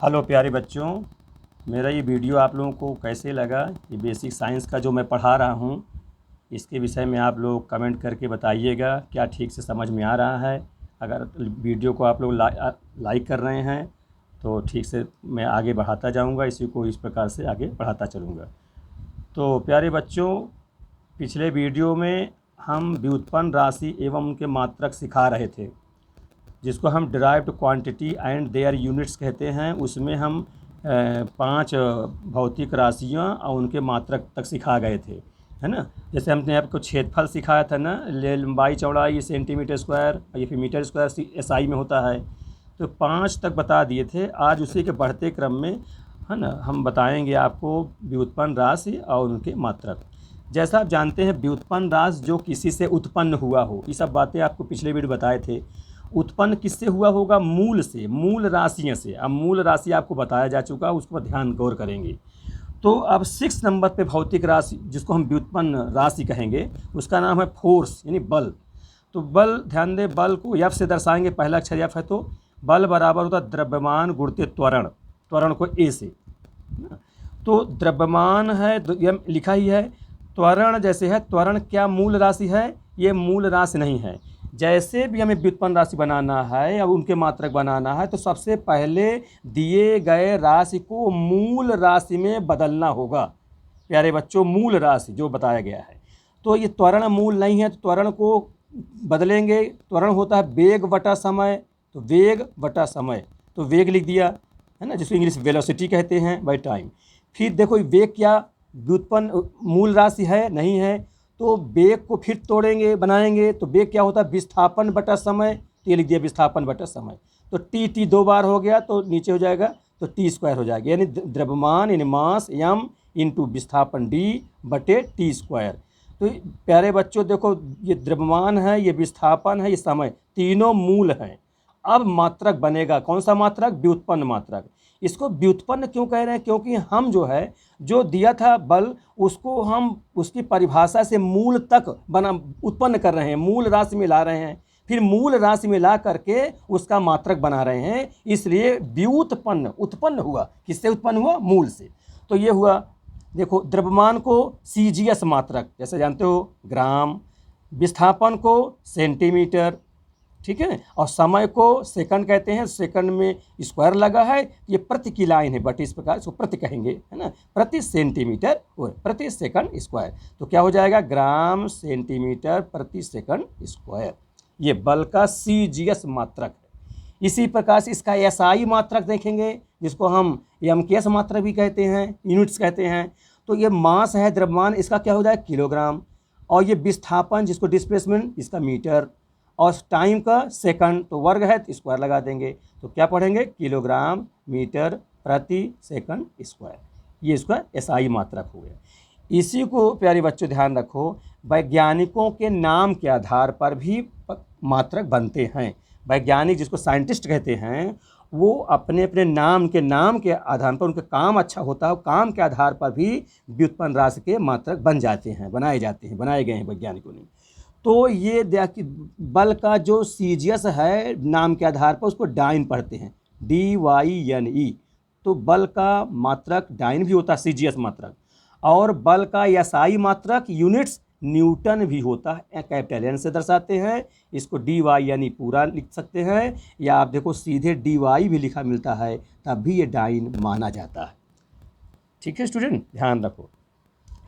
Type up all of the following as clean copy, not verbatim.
Hello प्यारे बच्चों, मेरा ये वीडियो आप लोगों को कैसे लगा। ये बेसिक साइंस का जो मैं पढ़ा रहा हूँ इसके विषय में आप लोग कमेंट करके बताइएगा क्या ठीक से समझ में आ रहा है। अगर वीडियो को आप लोग लाइक कर रहे हैं तो ठीक से मैं आगे बढ़ाता जाऊँगा, इसी को इस प्रकार से आगे बढ़ाता चलूँगा। तो प्यारे बच्चों, पिछले वीडियो में हम व्युत्पन्न राशि एवं उनके मात्रक सिखा रहे थे, जिसको हम derived quantity and their units कहते हैं। उसमें हम 5 भौतिक राशियाँ और उनके मात्रक तक सिखा गए थे, है ना। जैसे हमने आपको क्षेत्रफल सिखाया था ना, लंबाई चौड़ाई सेंटीमीटर स्क्वायर, या फिर मीटर स्क्वायर एसआई में होता है, तो 5 तक बता दिए थे। आज उसी के बढ़ते क्रम में, है ना, हम बताएंगे आपको व्युत्पन्न राशि और उनके मात्रक। जैसा आप जानते हैं, व्युत्पन्न राशि जो किसी से उत्पन्न हुआ हो, ये सब बातें आपको पिछले वीडियो बताए थे। उत्पन्न किससे हुआ होगा? मूल से, मूल राशियों से। अब मूल राशि आपको बताया जा चुका, उस पर ध्यान गौर करेंगे। तो अब 6 नंबर पे भौतिक राशि, जिसको हम व्युत्पन्न राशि कहेंगे, उसका नाम है फोर्स, यानी बल। तो बल, ध्यान दें, बल को एफ से दर्शाएंगे। पहला अक्षर एफ है, तो बल बराबर होता है द्रव्यमान गुणित त्वरण, त्वरण को ए से। तो द्रव्यमान है, ये लिखा ही है। त्वरण जैसे है, त्वरण क्या मूल राशि है? ये मूल राशि नहीं है। जैसे भी हमें व्युत्पन्न राशि बनाना है, अब उनके मात्रक बनाना है, तो सबसे पहले दिए गए राशि को मूल राशि में बदलना होगा। प्यारे बच्चों, मूल राशि जो बताया गया है, तो ये त्वरण मूल नहीं है, तो त्वरण को बदलेंगे। त्वरण होता है वेग बटा समय, तो वेग बटा समय, तो वेग लिख दिया, है ना, जिसको इंग्लिश वेलोसिटी कहते हैं, बाय टाइम। फिर देखो, वेग क्या व्युत्पन्न मूल राशि है? नहीं है। तो वेग को फिर तोड़ेंगे, बनाएंगे, तो वेग क्या होता है? विस्थापन बटा समय, तो ये लिख दिया विस्थापन बटा समय। तो टी 2 बार हो गया तो नीचे हो जाएगा, तो टी स्क्वायर हो जाएगा, यानी द्रव्यमान यानी मास एम इंटू विस्थापन डी बटे टी स्क्वायर। तो प्यारे बच्चों देखो, ये द्रव्यमान है, ये विस्थापन है, ये समय, तीनों मूल हैं। अब मात्रक बनेगा, कौन सा मात्रक? व्युत्पन्न मात्रक। इसको व्युत्पन्न क्यों कह रहे हैं? क्योंकि हम जो है, जो दिया था बल, उसको हम उसकी परिभाषा से मूल तक उत्पन्न कर रहे हैं, मूल राशि में ला रहे हैं, फिर मूल राशि में ला करके उसका मात्रक बना रहे हैं। इसलिए व्युत्पन्न, उत्पन्न हुआ, किससे उत्पन्न हुआ? मूल से। तो ये हुआ। देखो, द्रव्यमान को सीजीएस मात्रक, जैसे जानते हो, ग्राम, विस्थापन को सेंटीमीटर, ठीक है, और समय को सेकंड कहते हैं, सेकंड में स्क्वायर लगा है, ये प्रति की लाइन है, बट इस प्रकार इसको प्रति कहेंगे, है ना, प्रति सेंटीमीटर और प्रति सेकंड स्क्वायर। तो क्या हो जाएगा? ग्राम सेंटीमीटर प्रति सेकंड स्क्वायर। ये बल का सीजीएस मात्रक है। इसी प्रकार से इसका एसआई मात्रक देखेंगे, जिसको हम एमकेएस मात्रक भी कहते हैं, यूनिट्स कहते हैं। तो ये मास है, द्रव्यमान, इसका क्या हो जाएगा? किलोग्राम। और ये विस्थापन, जिसको डिस्प्लेसमेंट, इसका मीटर। और टाइम का सेकंड, तो वर्ग है तो स्क्वायर लगा देंगे, तो क्या पढ़ेंगे? किलोग्राम मीटर प्रति सेकंड स्क्वायर। ये इसका एसआई मात्रक हो गया। इसी को प्यारे बच्चों ध्यान रखो, वैज्ञानिकों के नाम के आधार पर भी मात्रक बनते हैं। वैज्ञानिक, जिसको साइंटिस्ट कहते हैं, वो अपने अपने नाम के आधार पर, उनका काम अच्छा होता है, काम के आधार पर भी व्युत्पन्न राशि के मात्रक बन जाते हैं, बनाए जाते हैं, बनाए गए हैं वैज्ञानिकों ने। तो ये देखिए, बल का जो सीजीएस है, नाम के आधार पर उसको डाइन पढ़ते हैं, DYNE। तो बल का मात्रक डाइन भी होता है, सीजीएस मात्रक। और बल का एसआई मात्रक यूनिट्स न्यूटन भी होता है, कैपिटल एन से दर्शाते हैं। इसको DYNE पूरा लिख सकते हैं, या आप देखो सीधे DY भी लिखा मिलता है, तब भी ये डाइन माना जाता है। ठीक है स्टूडेंट, ध्यान रखो।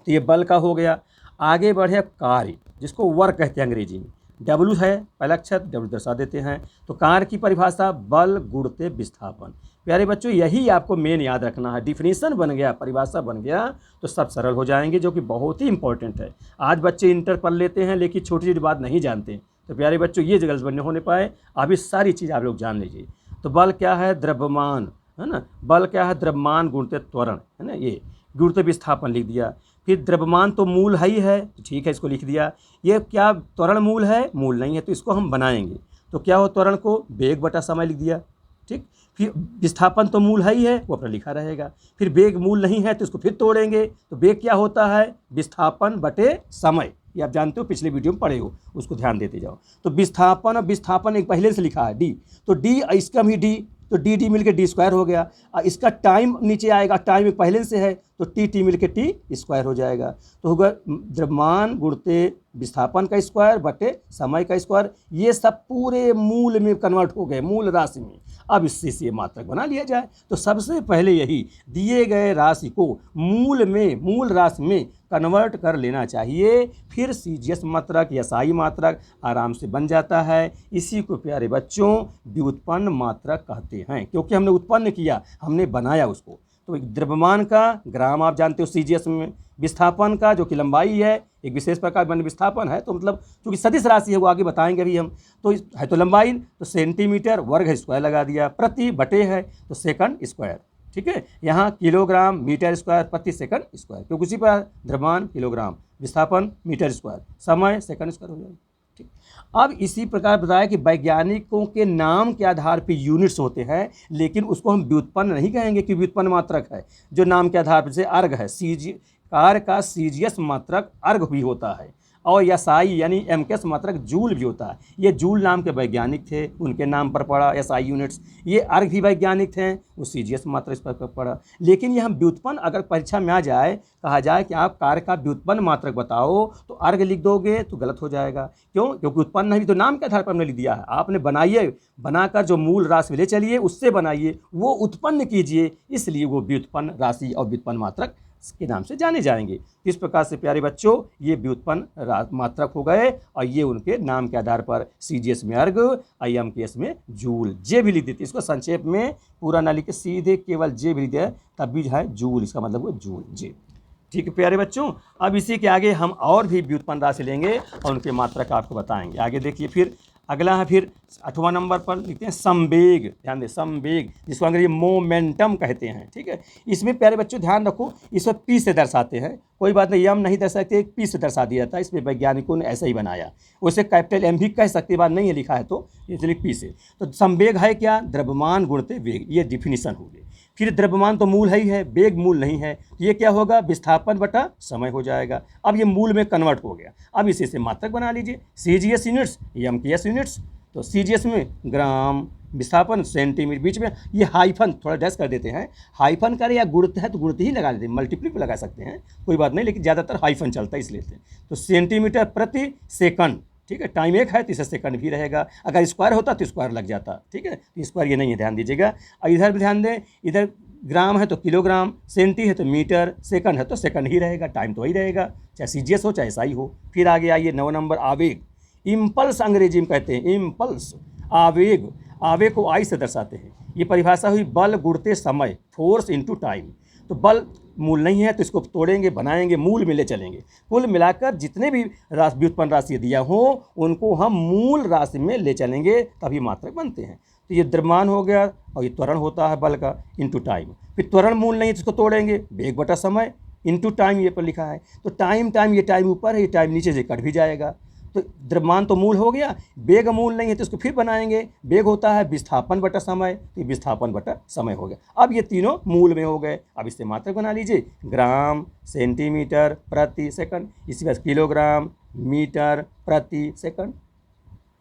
तो ये बल का हो गया। आगे बढ़े कार्य, जिसको वर्क कहते हैं अंग्रेजी में। W है पहला अक्षर, W दर्शा देते हैं। तो कार्य की परिभाषा बल गुणित विस्थापन। प्यारे बच्चों, यही आपको मेन याद रखना है। डिफिनीशन बन गया, परिभाषा बन गया, तो सब सरल हो जाएंगे, जो कि बहुत ही इंपॉर्टेंट है। आज बच्चे इंटर पढ़ लेते हैं, लेकिन छोटी छोटी बात नहीं जानते। तो प्यारे बच्चों, ये गलत बने होने पाए, अभी सारी चीज़ आप लोग जान लीजिए। तो बल क्या है? द्रव्यमान, है ना। बल क्या है? द्रव्यमान गुणित त्वरण, है ना, ये गुणित विस्थापन लिख दिया। फिर द्रव्यमान तो मूल है ही है, तो ठीक है, इसको लिख दिया। ये क्या त्वरण मूल है? मूल नहीं है, तो इसको हम बनाएंगे। तो क्या हो? त्वरण को वेग बटा समय लिख दिया, ठीक। फिर विस्थापन तो मूल है ही है, वो अपना लिखा रहेगा। फिर वेग मूल नहीं है, तो इसको फिर तोड़ेंगे, तो वेग क्या होता है? विस्थापन बटे समय। ये आप जानते हो, पिछले वीडियो में पढ़े हो, उसको ध्यान देते जाओ। तो विस्थापन, और विस्थापन एक पहले से लिखा है डी, तो डी, इसका भी डी, तो डी डी मिल के डी स्क्वायर हो गया। इसका टाइम नीचे आएगा, टाइम पहले से है तो टी टी मिल के टी स्क्वायर हो जाएगा। तो होगा द्रव्यमान गुणते विस्थापन का स्क्वायर बटे समय का स्क्वायर। ये सब पूरे मूल में कन्वर्ट हो गए, मूल राशि में। अब इससे से मात्रक बना लिया जाए। तो सबसे पहले यही दिए गए राशि को मूल राशि में कन्वर्ट कर लेना चाहिए, फिर सीजीएस मात्रक या साई मात्रक आराम से बन जाता है। इसी को प्यारे बच्चों व्युत्पन्न मात्रक कहते हैं, क्योंकि हमने उत्पन्न किया, हमने बनाया उसको। तो द्रव्यमान का ग्राम आप जानते हो सीजीएस में, विस्थापन का जो कि लंबाई है, एक विशेष प्रकार बन विस्थापन है, तो मतलब चूँकि सदिश राशि है वो आगे बताएंगे अभी हम। तो है तो लंबाई, तो सेंटीमीटर वर्ग है, स्क्वायर लगा दिया, प्रति बटे है तो सेकंड स्क्वायर। ठीक है, यहाँ किलोग्राम मीटर स्क्वायर प्रति सेकंड स्क्वायर, क्योंकि उसी पर द्रव्यमान किलोग्राम, विस्थापन मीटर स्क्वायर, समय सेकंड स्क्वायर हो जाएगा। ठीक, अब इसी प्रकार बताया कि वैज्ञानिकों के नाम के आधार पर यूनिट्स होते हैं, लेकिन उसको हम व्युत्पन्न नहीं कहेंगे कि व्युत्पन्न मात्रक है। जो नाम के आधार पर, जैसे अर्घ है, कार का सीजीएस मात्रक अर्घ भी होता है, और एसआई यानी एमकेएस मात्रक जूल भी होता है। ये जूल नाम के वैज्ञानिक थे, उनके नाम पर पड़ा एसआई यूनिट्स। ये अर्घ भी वैज्ञानिक थे, वो सीजीएस मात्रक इस पर पड़ा। लेकिन ये हम व्युत्पन्न अगर परीक्षा में आ जाए, कहा जाए कि आप कार का व्युत्पन्न मात्रक बताओ, तो अर्घ लिख दोगे तो गलत हो जाएगा। क्यों? क्योंकि उत्पन्न नहीं, तो नाम के आधार पर हमने लिख दिया है। आपने बनाइए, बनाकर जो मूल राशि ले चलिए उससे बनाइए, वो उत्पन्न कीजिए, इसलिए वो व्युत्पन्न राशि और व्युत्पन्न मात्रक के नाम से जाने जाएंगे। इस प्रकार से प्यारे बच्चों ये व्युत्पन्न मात्रक हो गए, और ये उनके नाम के आधार पर सीजीएस में अर्घ, आईएमकेएस में जूल। जे भी लिख देते, इसको संक्षेप में पूरा ना लिख के सीधे केवल जे भी लिख दिया, तब भी है जूल, इसका मतलब हुआ जूल, जे। ठीक है प्यारे बच्चों, अब इसी के आगे हम और भी व्युत्पन्न राशि लेंगे और उनके मात्रक आपको बताएंगे। आगे देखिए, फिर अगला है, फिर 8वां नंबर पर लिखते हैं संवेग। ध्यान दें, संवेग, जिसको अंग्रेजी मोमेंटम कहते हैं। ठीक है, इसमें प्यारे बच्चों ध्यान रखो, इसमें पी से दर्शाते हैं, कोई बात नहीं, एम नहीं दर्शाते, पी से दर्शा दिया जाता है। इसमें वैज्ञानिकों ने ऐसा ही बनाया, उसे कैपिटल एम भी कह सकते, बात नहीं है लिखा है तो इसलिए पी से। तो संवेग है क्या? द्रव्यमान गुणते वेग, ये डिफिनीशन हो गई। फिर द्रव्यमान तो मूल है ही है, वेग मूल नहीं है, ये क्या होगा? विस्थापन बटा समय हो जाएगा। अब ये मूल में कन्वर्ट हो गया, अब इसी से मात्रक बना लीजिए, सीजीएस यूनिट्स, एमकेएस यूनिट्स। तो सीजीएस में ग्राम, विस्थापन सेंटीमीटर, बीच में ये हाइफन थोड़ा डैश कर देते हैं, हाइफन करें या गुणत है तो गुणत ही लगा देते हैं, मल्टीप्ली भी लगा सकते हैं, कोई बात नहीं, लेकिन ज़्यादातर हाइफन चलता है इसलिए। तो सेंटीमीटर प्रति सेकंड, ठीक है, टाइम एक है तो इसे सेकंड भी रहेगा, अगर स्क्वायर होता तो स्क्वायर लग जाता। ठीक है, तो स्क्वायर ये नहीं है, ध्यान दीजिएगा। और इधर भी ध्यान दें, इधर ग्राम है तो किलोग्राम, सेंटी है तो मीटर, सेकंड है तो सेकंड ही रहेगा, टाइम तो वही रहेगा, चाहे सीजीएस हो चाहे एसआई हो। फिर आगे आइए 9 नंबर, आवेग। इम्पल्स अंग्रेजी में कहते हैं, इम्पल्स, आवेग। आवेग को आई से दर्शाते हैं। ये परिभाषा हुई बल गुणते समय, फोर्स इनटू टाइम। तो बल मूल नहीं है तो इसको तोड़ेंगे, बनाएंगे, मूल में ले चलेंगे। कुल मिलाकर जितने भी व्युत्पन्न राशि दिया हो उनको हम मूल राशि में ले चलेंगे, तभी मात्रक बनते हैं। तो ये द्रव्यमान हो गया, और ये त्वरण होता है बल का इनटू टाइम। फिर त्वरण मूल नहीं है तो इसको तोड़ेंगे, वेग बटा समय इनटू टाइम, ये पर लिखा है। तो टाइम, ये टाइम ऊपर है, ये टाइम नीचे से कट भी जाएगा। तो द्रव्यमान तो मूल हो गया, वेग मूल नहीं है तो इसको फिर बनाएंगे, वेग होता है विस्थापन बटा समय, तो विस्थापन बटा समय हो गया। अब ये तीनों मूल में हो गए, अब इससे मात्रक बना लीजिए, ग्राम, सेंटीमीटर प्रति सेकंड, इसी बात किलोग्राम, मीटर प्रति सेकंड।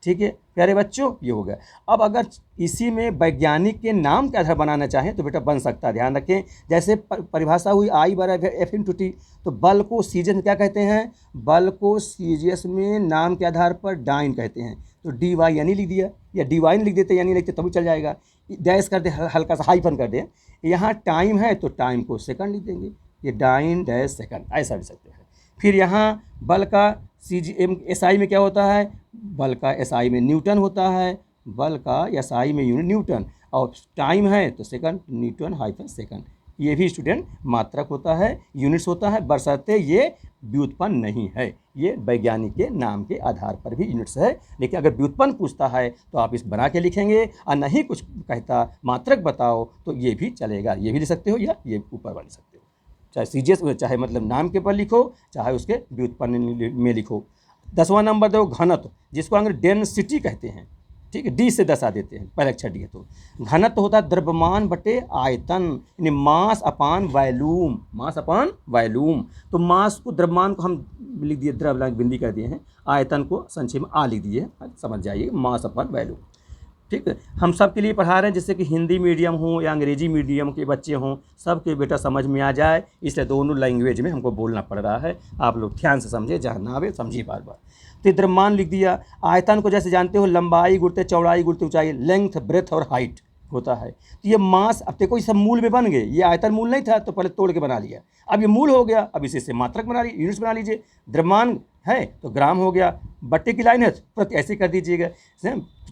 ठीक है प्यारे बच्चों, ये हो गया। अब अगर इसी में वैज्ञानिक के नाम के आधार बनाना चाहें तो बेटा बन सकता है, ध्यान रखें। जैसे परिभाषा हुई आई बराबर एफ इंटू टी, तो बल को सीजीएस में क्या कहते हैं? बल को सीजीएस में नाम के आधार पर डाइन कहते हैं। तो डी वाई यानी लिख दिया, या डी वाइन लिख देते, यानी लिखते तभी चल जाएगा। डैश कर दे, हल्का सा हाइफन कर दे। यहाँ टाइम है तो टाइम को सेकंड लिख देंगे, ये डाइन डैश सेकंड, ऐसा लिख सकते हैं। फिर यहाँ बल का सीजीएम एसआई में क्या होता है? बल का एसआई में न्यूटन होता है, बल का एसआई में यूनिट न्यूटन, और टाइम है तो सेकंड, न्यूटन हाइफन सेकंड। ये भी स्टूडेंट मात्रक होता है, यूनिट्स होता है, बरसाते ये व्युत्पन्न नहीं है, ये वैज्ञानिक के नाम के आधार पर भी यूनिट्स है। लेकिन अगर व्युत्पन्न पूछता है तो आप इस बना के लिखेंगे, और नहीं कुछ कहता मात्रक बताओ तो ये भी चलेगा, ये भी लिख सकते हो या ये ऊपर वाला लिख सकते हो, चाहे सीजीएस चाहे मतलब नाम के पर लिखो, चाहे उसके व्युत्पन्न में लिखो। 10वां नंबर दो, घनत्व, जिसको अंग्रेजी डेंसिटी कहते हैं। ठीक है, डी से दर्शा देते हैं, पहले अक्षर डी है। तो घनत्व होता है द्रव्यमान बटे आयतन, यानी मास अपान वॉल्यूम, मास अपान वॉल्यूम। तो मास को, द्रव्यमान को हम लिख दिए, द्रव्य बिंदी कर दिए हैं, आयतन को संक्षेप में आ लिख दिए, समझ जाइए, मास अपान वॉल्यूम। ठीक है, हम सब के लिए पढ़ा रहे हैं, जैसे कि हिंदी मीडियम हो या अंग्रेजी मीडियम के बच्चे हों, सबके बेटा समझ में आ जाए, इसलिए दोनों लैंग्वेज में हमको बोलना पड़ रहा है। आप लोग ध्यान से समझे, जहाँ ना आवे समझिए बार बार। तो द्रव्यमान लिख दिया। आयतन को जैसे जानते हो, लंबाई गुणित चौड़ाई गुणित ऊंचाई, लेंथ ब्रेथ और हाइट होता है। तो ये मास, अब देखो ये सब मूल में बन गए। ये आयतन मूल नहीं था तो पहले तोड़ के बना लिया, अब ये मूल हो गया, अब इसे से मात्रक बना लीजिए, यूनिट्स बना लीजिए। द्रव्यमान है तो ग्राम हो गया, बट्टे की लाइन है तो प्रति ऐसे कर दीजिएगा,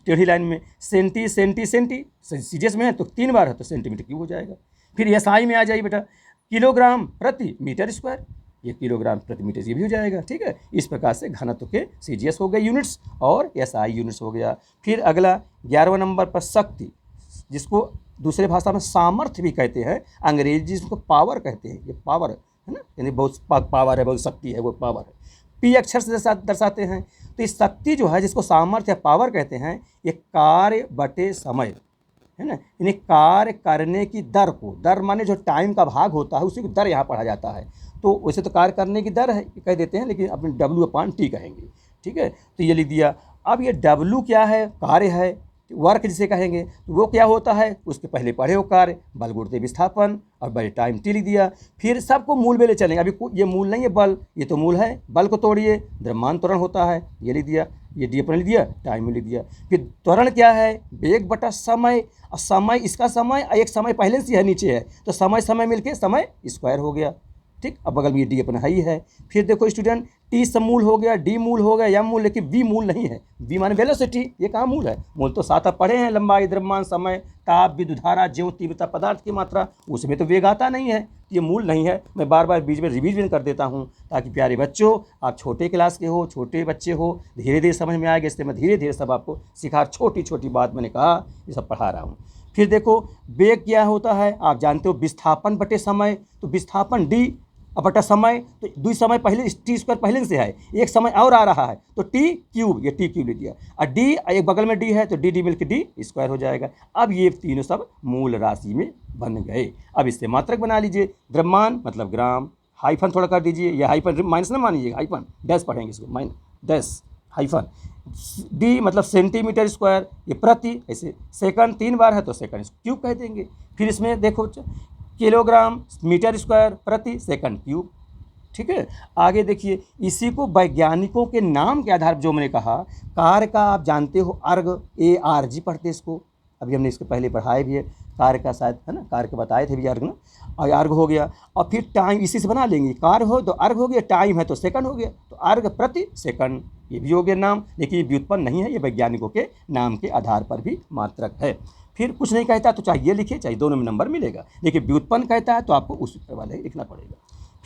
टेढ़ी लाइन में। सेंटी सेंटी सेंटी सीरियस में है तो 3 बार है तो सेंटीमीटर क्यूब हो जाएगा। फिर एसआई में आ जाइए बेटा, किलोग्राम प्रति मीटर स्क्वायर, ये किलोग्राम प्रति मीटर ये भी हो जाएगा। ठीक है, इस प्रकार से घनत्व के सीजीएस हो गए यूनिट्स और एसआई यूनिट्स हो गया। फिर अगला 11वें नंबर पर शक्ति, जिसको दूसरे भाषा में सामर्थ्य भी कहते हैं, अंग्रेजी जिसको पावर कहते हैं। ये पावर है ना, यानी बहुत पावर है, बहुत शक्ति है, वो पावर है। पी अक्षर से दर्शाते हैं। तो इस शक्ति जो है, जिसको सामर्थ्य या पावर कहते हैं, ये कार्य बटे समय है ना, यानी कार्य करने की दर को, दर माने जो टाइम का भाग होता है उसी को दर यहाँ पढ़ा जाता है। तो वैसे तो कार्य करने की दर है कह देते हैं, लेकिन अपने W/T कहेंगे। ठीक है, तो ये लिख दिया। अब ये W क्या है, कार्य है, वर्क जिसे कहेंगे, तो वो क्या होता है, उसके पहले पढ़े हो कार्य, बल गुणित विस्थापन और बड़े टाइम T लिख दिया। फिर सबको मूल में ले चलेंगे। अभी ये मूल नहीं है बल, ये तो मूल है, बल को तोड़िए, द्रव्यमान त्वरण होता है, ये लिख दिया, ये डी अपन लिख दिया, टाइम में लिख दिया। फिर त्वरण क्या है, वेग बटा समय, और समय इसका समय एक समय पहले से है नीचे है, तो समय समय मिलके समय स्क्वायर हो गया। ठीक, अब बगल में ये डी अपन है ही है। फिर देखो स्टूडेंट, टी समूल हो गया, डी मूल हो गया, एम मूल, लेकिन वी मूल नहीं है। वी माने वेलोसिटी, ये कहाँ मूल है, मूल तो 7 आप पढ़े हैं, लंबाई, द्रव्यमान, समय, ताप, विद्युत धारा, ज्यों, तीव्रता, पदार्थ की मात्रा, उसमें तो वेग आता नहीं है, ये मूल नहीं है। मैं बार बार बीच में रिवीजन कर देता हूँ ताकि प्यारे बच्चों, आप छोटे क्लास के हो, छोटे बच्चे हो, धीरे धीरे समझ में आएगा, इसलिए मैं धीरे धीरे सब आपको सिखा, छोटी छोटी बात मैंने कहा ये सब पढ़ा रहा हूँ। फिर देखो वेग क्या होता है, आप जानते हो, विस्थापन बटे समय, तो विस्थापन डी अब बटा समय, तो 2 समय पहले टी स्क्वायर पहले से है, एक समय और आ रहा है तो टी क्यूब, ये टी क्यूब ले दिया, और डी एक बगल में डी है तो डी डी मिलकर डी स्क्वायर हो जाएगा। अब ये तीनों सब मूल राशि में बन गए। अब इससे मात्रक बना लीजिए, द्रव्यमान मतलब ग्राम, हाइफन थोड़ा कर दीजिए, या हाइफन माइनस ना मानिएगा, हाइफन डैश पढ़ेंगे इसको, माइन डैश हाइफन, डी मतलब सेंटीमीटर स्क्वायर, ये प्रति, ऐसे सेकंड 3 बार है तो सेकंड क्यूब कह देंगे। फिर इसमें देखो किलोग्राम मीटर स्क्वायर प्रति सेकंड क्यूब। ठीक है, आगे देखिए, इसी को वैज्ञानिकों के नाम के आधार पर, जो मैंने कहा, कार्य का आप जानते हो अर्ग, ARG पढ़ते इसको, अभी हमने इसके पहले पढ़ाए भी है, कार्य का शायद है ना, कार्य के बताए थे भी अर्ग ना, और अर्ग हो गया। और फिर टाइम इसी से बना लेंगे, कार्य हो तो अर्ग हो गया, टाइम है तो सेकंड हो गया, तो अर्ग प्रति सेकंड, ये भी हो गया नाम, लेकिन ये व्युत्पन्न नहीं है, ये वैज्ञानिकों के नाम के आधार पर भी मात्रक है। फिर कुछ नहीं कहता तो चाहे ये लिखिए, चाहे दोनों में नंबर मिलेगा, लेकिन व्युत्पन्न कहता है तो आपको उस वाले लिखना पड़ेगा।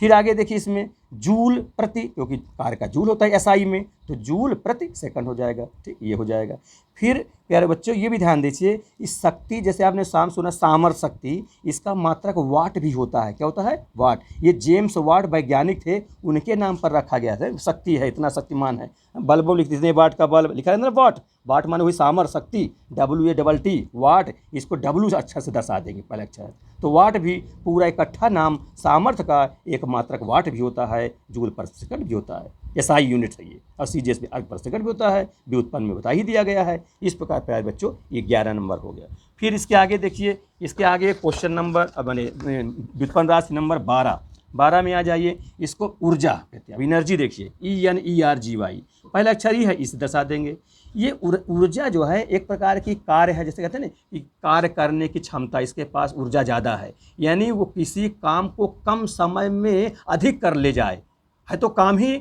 फिर आगे देखिए, इसमें जूल प्रति, क्योंकि कार्य का जूल होता है एसआई में, तो जूल प्रति सेकंड हो जाएगा। ठीक, ये हो जाएगा। फिर प्यारे बच्चों ये भी ध्यान दीजिए, इस शक्ति, जैसे आपने शाम सुना सामर्थ्य शक्ति, इसका मात्रक वाट भी होता है। क्या होता है, वाट। ये जेम्स वाट वैज्ञानिक थे, उनके नाम पर रखा गया था, शक्ति है, इतना शक्तिमान है। बल्बों लिखते इतने वाट का बल्ब लिखा है ना, वाट, वाट माने हुई सामर्थ्य शक्ति, WATT वाट, इसको W अक्षर से दर्शा देंगे पहले अक्षर, तो वाट भी पूरा इकट्ठा नाम, सामर्थ्य का एक मात्रक वाट भी होता है, जूल पर सेकंड भी होता है, एसआई यूनिट है ये, और सीजीएस में अर्ग पर सेकंड भी होता है, व्युत्पन्न में बता ही दिया गया है। इस प्रकार प्यारे बच्चों ये 11 नंबर हो गया। फिर इसके आगे देखिए, इसके आगे क्वेश्चन नंबर, अब व्युत्पन्न राशि नंबर 12 में आ जाइए, इसको ऊर्जा कहते हैं। अब एनर्जी देखिए, ENERGY, पहला अक्षर ही है, इसे दर्शा देंगे। ये ऊर्जा जो है एक प्रकार की कार्य है, जैसे कहते हैं ना कि कार्य करने की क्षमता, इसके पास ऊर्जा ज़्यादा है, यानी वो किसी काम को कम समय में अधिक कर ले जाए, है तो काम ही,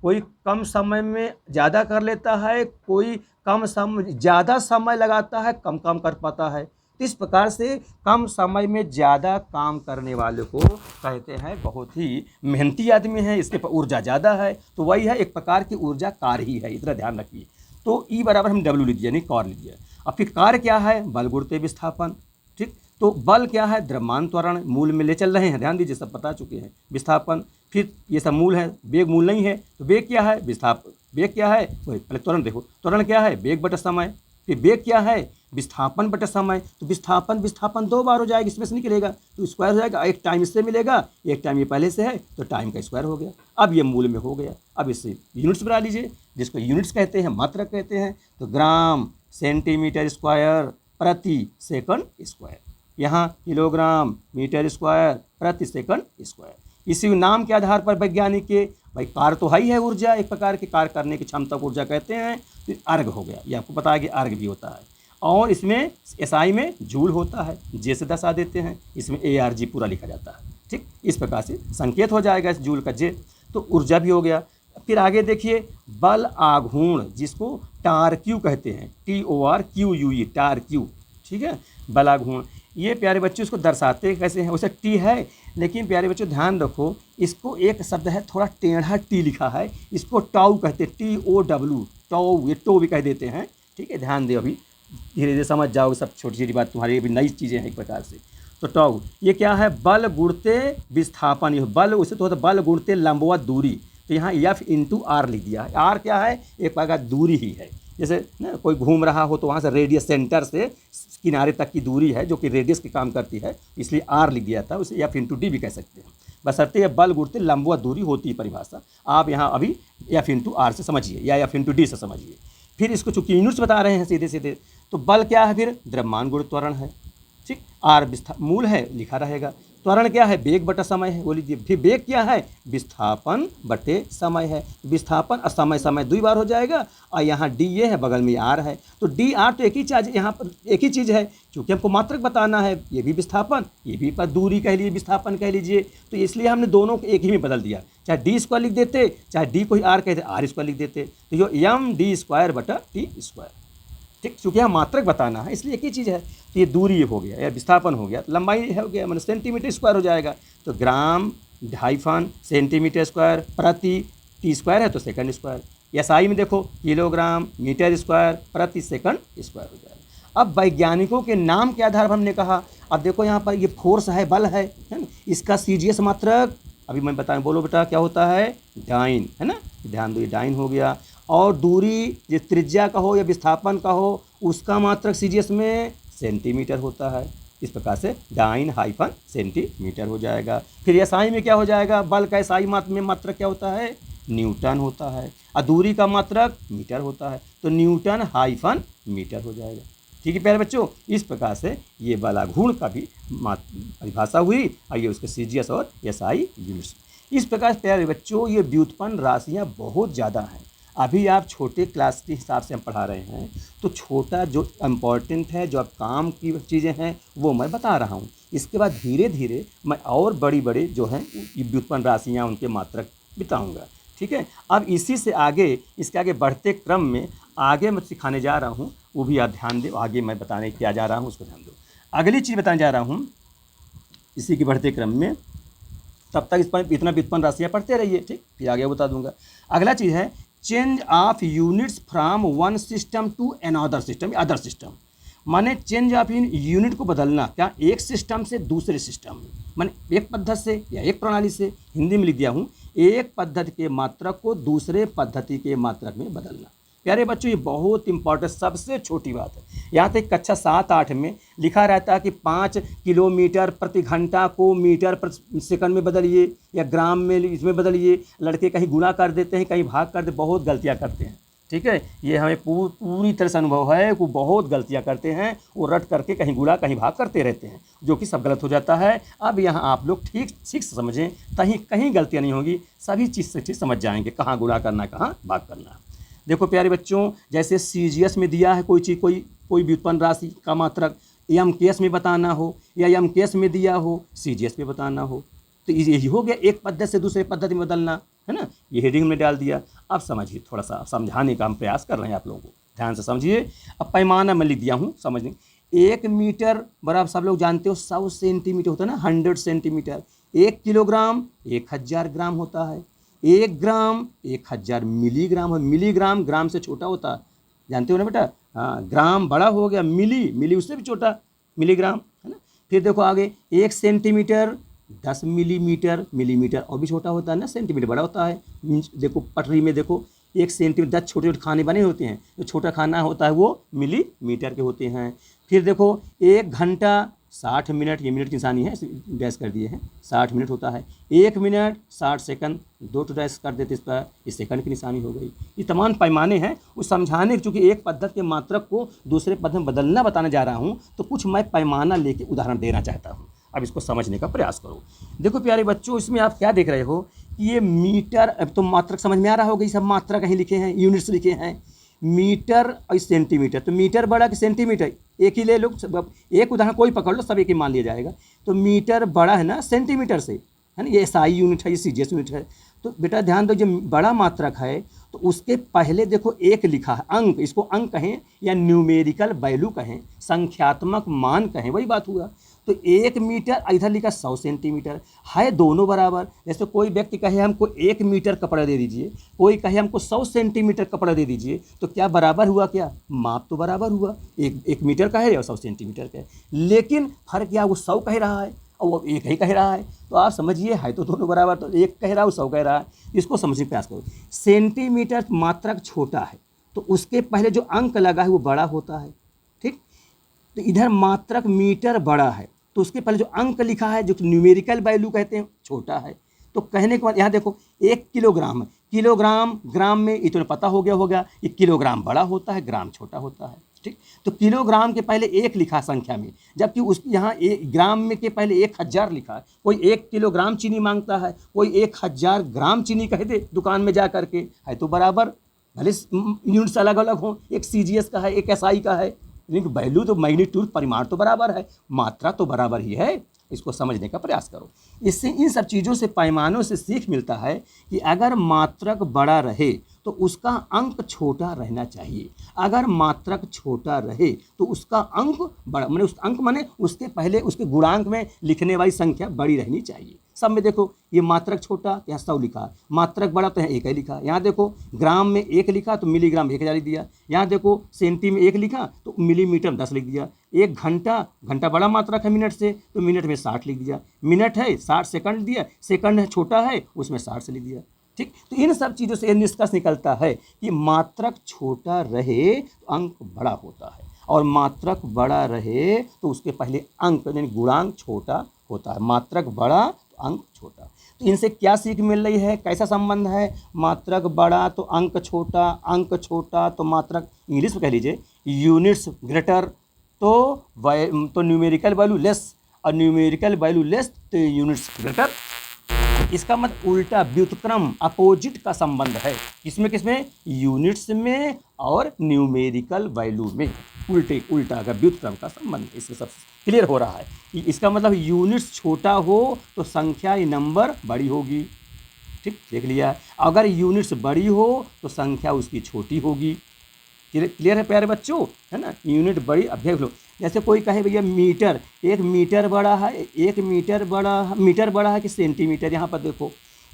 कोई कम समय में ज़्यादा कर लेता है, कोई कम समय ज़्यादा समय लगाता है, कम काम कर पाता है। इस प्रकार से कम समय में ज़्यादा काम करने वाले को कहते हैं बहुत ही मेहनती आदमी है, इसके पास ऊर्जा ज़्यादा है, तो वही है, एक प्रकार की ऊर्जा कार्य ही है, इतना ध्यान रखिए। तो E बराबर हम W लिख दिया, नहीं कॉर लिख दिया। अब फिर कार्य क्या है, बल गुणित विस्थापन। ठीक, तो बल क्या है, द्रव्यमान त्वरण, मूल में ले चल रहे हैं, ध्यान दीजिए, सब बता चुके हैं। विस्थापन, फिर ये सब मूल है, वेग मूल नहीं है, तो वेग क्या है, विस्थापन, वेग क्या है, वही पहले त्वरण देखो, त्वरण क्या है, वेग बटा समय, फिर वेग क्या है, विस्थापन बटा समय, तो विस्थापन 2 बार हो जाएगा, इसमें से निकलेगा तो स्क्वायर हो जाएगा, एक टाइम इससे मिलेगा, एक टाइम ये पहले से है तो टाइम का स्क्वायर हो गया। अब ये मूल में हो गया। अब इससे यूनिट्स बना लीजिए, जिसको यूनिट्स कहते हैं, मात्रक कहते हैं, तो ग्राम, सेंटीमीटर स्क्वायर प्रति सेकंड स्क्वायर, यहाँ किलोग्राम मीटर स्क्वायर प्रति सेकंड स्क्वायर। इसी नाम के आधार पर वैज्ञानिक के भाई कार्य तो ही है ऊर्जा, एक प्रकार के कार्य करने की क्षमता को ऊर्जा कहते हैं। तो अर्घ हो गया, ये आपको पता है कि अर्घ भी होता है। और इसमें एसआई में जूल होता है, जे से दर्शा देते हैं, इसमें ARG पूरा लिखा जाता है। ठीक, इस प्रकार से संकेत हो जाएगा इस जूल का जे, तो ऊर्जा भी हो गया। फिर आगे देखिए बल आघूर्ण, जिसको टार्क्यू कहते हैं, TORQUE, टार्क्यू। ठीक है, बल आघूर्ण, ये प्यारे बच्चों इसको दर्शाते कैसे हैं, उसे टी है, लेकिन प्यारे बच्चों ध्यान रखो, इसको एक शब्द है थोड़ा टेढ़ा टी लिखा है, इसको टाउ कहते हैं, TOW, टाउ, ये टो भी कह देते हैं। ठीक है, ध्यान दे, अभी धीरे धीरे समझ जाओगे, सब छोटी छोटी बात तुम्हारी अभी नई चीज़ें हैं एक प्रकार से। तो टाउ ये क्या है, बल गुणते विस्थापन, ये बल उसे तो होता है बल गुणते लंबवत दूरी, तो यहाँ F/R लिख दिया है। R क्या है, एक प्रकार दूरी ही है, जैसे ना कोई घूम रहा हो तो वहाँ से रेडियस सेंटर से किनारे तक की दूरी है जो कि रेडियस के काम करती है, इसलिए R लिख दिया था, उसे F/D भी कह सकते हैं। बशर्ते बल गुणते लंबवत दूरी होती है परिभाषा, आप यहाँ अभी F/R से समझिए या F/D से समझिए। फिर इसको चूँकि यूनिट्स बता रहे हैं सीधे सीधे, तो बल क्या है, फिर द्रव्यमान गुण त्वरण है। ठीक, R मूल है, लिखा रहेगा। त्वरण क्या है, वेग बटा समय है, वो लीजिए। फिर वेग क्या है, विस्थापन बटे समय है। विस्थापन और समय, समय 2 बार हो जाएगा, और यहाँ D ये है, बगल में R है, तो DR तो एक ही चीज़, यहाँ पर एक ही चीज़ है, क्योंकि हमको मात्रक बताना है, ये भी विस्थापन, ये भी पर दूरी कह लीजिए, विस्थापन कह लीजिए, तो इसलिए हमने दोनों को एक ही में बदल दिया। चाहे D² लिख देते, चाहे D को ही R कहते, R² लिख देते, तो जो mD² बटा T²। ठीक, क्योंकि यहाँ मात्रक बताना है, इसलिए एक ही चीज़ है। तो ये दूरी हो गया या विस्थापन हो गया, तो लंबाई हो गया, मतलब सेंटीमीटर स्क्वायर हो जाएगा, तो ग्राम हाइफन सेंटीमीटर स्क्वायर प्रति T² है तो सेकंड स्क्वायर। एसआई में देखो किलोग्राम मीटर स्क्वायर प्रति सेकंड स्क्वायर हो जाएगा। अब वैज्ञानिकों के नाम के आधार पर हमने कहा, अब देखो यहाँ पर ये फोर्स है, बल है ना, इसका CGS मात्रक अभी मैं बताऊँ, बोलो बेटा क्या होता है, डाइन, है ना, ध्यान दो, ये डाइन हो गया। और दूरी जो त्रिज्या का हो या विस्थापन का हो, उसका मात्रक CGS में सेंटीमीटर होता है। इस प्रकार से डाइन हाइफन सेंटीमीटर हो जाएगा। फिर एसआई में क्या हो जाएगा, बल का एसआई में मात्रक क्या होता है, न्यूटन होता है, और दूरी का मात्रक मीटर होता है, तो न्यूटन हाइफन मीटर हो जाएगा। ठीक है प्यारे बच्चों, इस प्रकार से ये बलाघूर्ण का भी परिभाषा हुई, और ये उसके CGS और एसआई यूनिट्स। इस प्रकार प्यारे बच्चों ये व्युत्पन्न राशियाँ बहुत ज़्यादा हैं। अभी आप छोटे क्लास के हिसाब से हम पढ़ा रहे हैं, तो छोटा जो इम्पोर्टेंट है, जो अब काम की चीज़ें हैं, वो मैं बता रहा हूँ। इसके बाद धीरे धीरे मैं और बड़ी बड़ी जो हैं व्युत्पन्न राशियाँ, उनके मात्रक बताऊँगा। ठीक है, अब इसी से आगे, इसके आगे बढ़ते क्रम में आगे मैं सिखाने जा रहा हूँ, वो भी आप ध्यान दो, आगे मैं बताने क्या जा रहा हूँ उसको ध्यान दो। अगली चीज़ बताने जा रहा हूँ इसी के बढ़ते क्रम में, तब तक इस पर इतना व्युत्पन्न राशियाँ पढ़ते रहिए। ठीक, फिर आगे बता दूँगा। अगला चीज़ है change of units from one system to another system, other system, माने चेंज ऑफ यूनिट को बदलना, क्या, एक सिस्टम से दूसरे सिस्टम में, माने एक पद्धति से या एक प्रणाली से, हिंदी में लिख दिया हूँ, एक पद्धति के मात्रक को दूसरे पद्धति के मात्रक में बदलना। प्यारे बच्चों ये बहुत इंपॉर्टेंट, सबसे छोटी बात है। यहाँ तक कक्षा 7-8 में लिखा रहता है कि 5 किलोमीटर प्रति घंटा को मीटर प्रति सेकंड में बदलिए, या ग्राम में इसमें बदलिए। लड़के कहीं गुणा कर देते हैं, कहीं भाग कर देते, बहुत गलतियाँ करते हैं। ठीक है, ये हमें पूरी तरह से अनुभव है, वो बहुत गलतियाँ करते हैं, वो रट करके कहीं गुणा कहीं भाग करते रहते हैं, जो कि सब गलत हो जाता है। अब यहाँ आप लोग ठीक से समझें, कहीं गलतियाँ नहीं होगी, सभी चीज़ से चीज़ समझ जाएंगे, कहाँ गुणा करना, कहाँ भाग करना। देखो प्यारे बच्चों, जैसे CGS में दिया है कोई चीज़, कोई व्युत्पन्न राशि का मात्रक, MKS में बताना हो, या MKS में दिया हो CGS में बताना हो, तो यही हो गया, एक पद्धति से दूसरे पद्धति में बदलना, है ना। ये हेडिंग में डाल दिया। अब समझिए, थोड़ा सा समझाने का हम प्रयास कर रहे हैं आप लोगों को, ध्यान से समझिए। अब पैमाना मैं लिख दिया हूँ, समझने। 1 मीटर बराबर सब लोग जानते हो 100 सेंटीमीटर होता है ना, 100 सेंटीमीटर। 1 किलोग्राम 1000 ग्राम होता है। 1 ग्राम 1000 मिलीग्राम है। मिलीग्राम ग्राम से छोटा होता है, जानते हो ना बेटा। हाँ, ग्राम बड़ा हो गया, मिली उससे भी छोटा मिलीग्राम, है ना। फिर देखो आगे, 1 सेंटीमीटर 10 मिलीमीटर और भी छोटा होता है ना, सेंटीमीटर बड़ा होता है। देखो पटरी में देखो, 1 सेंटीमीटर 10 छोटे छोटे खाने बने होते हैं, जो छोटा खाना होता है वो मिलीमीटर के होते हैं। फिर देखो 1 घंटा 60 मिनट, ये मिनट की निशानी है, डैश कर दिए हैं, 60 मिनट होता है। 1 मिनट 60 सेकंड, 2 तो डैश कर देते इस पर, इस सेकंड की निशानी हो गई। ये तमाम पैमाने हैं, वो समझाने, चूँकि एक पद्धति के मात्रक को दूसरे पद्धति में बदलना बताने जा रहा हूँ, तो कुछ मैं पैमाना लेके उदाहरण देना चाहता हूँ। अब इसको समझने का प्रयास करो। देखो प्यारे बच्चों, इसमें आप क्या देख रहे हो कि ये मीटर, अब तो मात्रक समझ में आ रहा होगा, ये सब मात्रक कहीं लिखे हैं, यूनिट्स लिखे हैं, मीटर और सेंटीमीटर। तो मीटर बड़ा कि सेंटीमीटर, एक ही ले लो, एक उदाहरण कोई पकड़ लो, सब एक ही मान लिया जाएगा। तो मीटर बड़ा है ना सेंटीमीटर से, है ना, ये एसआई यूनिट है, ये सीजीएस यूनिट है। तो बेटा ध्यान दो, जो बड़ा मात्रक है तो उसके पहले देखो एक लिखा है, अंक, इसको अंक कहें या न्यूमेरिकल वैल्यू कहें, संख्यात्मक मान कहें, वही बात हुआ। तो 1 मीटर, इधर लिखा 100 सेंटीमीटर, है दोनों बराबर। जैसे कोई व्यक्ति कहे हमको 1 मीटर कपड़ा दे दीजिए, कोई कहे हमको 100 सेंटीमीटर कपड़ा दे दीजिए, तो क्या बराबर हुआ? क्या माप तो बराबर हुआ, एक मीटर का है और 100 सेंटीमीटर का है, लेकिन फर्क क्या, वो 100 कह रहा है और वो 1 ही कह रहा है। तो आप समझिए, है तो दोनों बराबर, तो 1 कह रहा है, 100 कह रहा है। इसको समझने का प्रयास करो। सेंटीमीटर मात्रक छोटा है, तो उसके पहले जो अंक लगा है वो बड़ा होता है, ठीक। तो इधर मात्रक मीटर बड़ा है, तो उसके पहले जो अंक लिखा है, जो न्यूमेरिकल वैल्यू कहते हैं, छोटा है। तो कहने के बाद यहाँ देखो 1 किलोग्राम है, किलोग्राम ग्राम में इतना पता हो गया होगा, ये किलोग्राम बड़ा होता है, ग्राम छोटा होता है, ठीक। तो किलोग्राम के पहले 1 लिखा संख्या में, जबकि उस यहाँ ग्राम में के पहले 1000 लिखा है। कोई 1 किलोग्राम चीनी मांगता है, कोई 1000 ग्राम चीनी कह दे दुकान में जा करके, है तो बराबर, भले यूनिट्स अलग अलग हों, एक सीजीएस का है, एक एसआई का है, लेकिन वैल्यू तो, मैग्नीट्यूड, परिमाण तो बराबर है, मात्रा तो बराबर ही है। इसको समझने का प्रयास करो। इससे, इन सब चीज़ों से, पैमानों से सीख मिलता है कि अगर मात्रक बड़ा रहे तो उसका अंक छोटा रहना चाहिए, अगर मात्रक छोटा रहे तो उसका अंक बड़ा, माने उस अंक माने उसके पहले उसके गुणांक में लिखने वाली संख्या बड़ी रहनी चाहिए। सब में देखो, ये मात्रक छोटा, यहाँ 100 लिखा, मात्रक बड़ा तो यहाँ 1 ही लिखा। यहाँ देखो ग्राम में 1 लिखा तो मिलीग्राम 1000 लिख दिया। यहाँ देखो सेंटी में 1 लिखा तो मिलीमीटर में 10 लिख दिया। 1 घंटा, घंटा बड़ा मात्रक है मिनट से, तो मिनट में 60 लिख दिया। मिनट है 60 सेकंड दिया, सेकंड है छोटा है, उसमें 60 से लिख दिया, ठीक। तो इन सब चीज़ों से निष्कर्ष निकलता है कि मात्रक छोटा रहे तो अंक बड़ा होता है, और मात्रक बड़ा रहे तो उसके पहले अंक यानी गुणांक छोटा होता है। मात्रक बड़ा तो अंक छोटा। तो इनसे क्या सीख मिल रही है, कैसा संबंध है? मात्रक बड़ा तो अंक छोटा, अंक छोटा तो मात्रक, इंग्लिश में कह लीजिए यूनिट्स ग्रेटर तो न्यूमेरिकल वैल्यू लेस, और न्यूमेरिकल वैल्यू लेस तो यूनिट्स ग्रेटर। इसका मतलब उल्टा, व्युत्क्रम, अपोजिट का संबंध है। किसमें किसमें? यूनिट्स में और न्यूमेरिकल वैल्यू में, उल्टा का व्युत्क्रम का संबंध। इससे सब क्लियर हो रहा है। इसका मतलब यूनिट्स छोटा हो तो संख्या नंबर बड़ी होगी, ठीक, देख लिया। अगर यूनिट्स बड़ी हो तो संख्या उसकी छोटी होगी। क्लियर है प्यारे बच्चों, है ना। यूनिट बड़ी, अब देख लो, जैसे कोई कहे भैया मीटर, 1 मीटर बड़ा है, 1 मीटर बड़ा है कि सेंटीमीटर। यहाँ पर देखो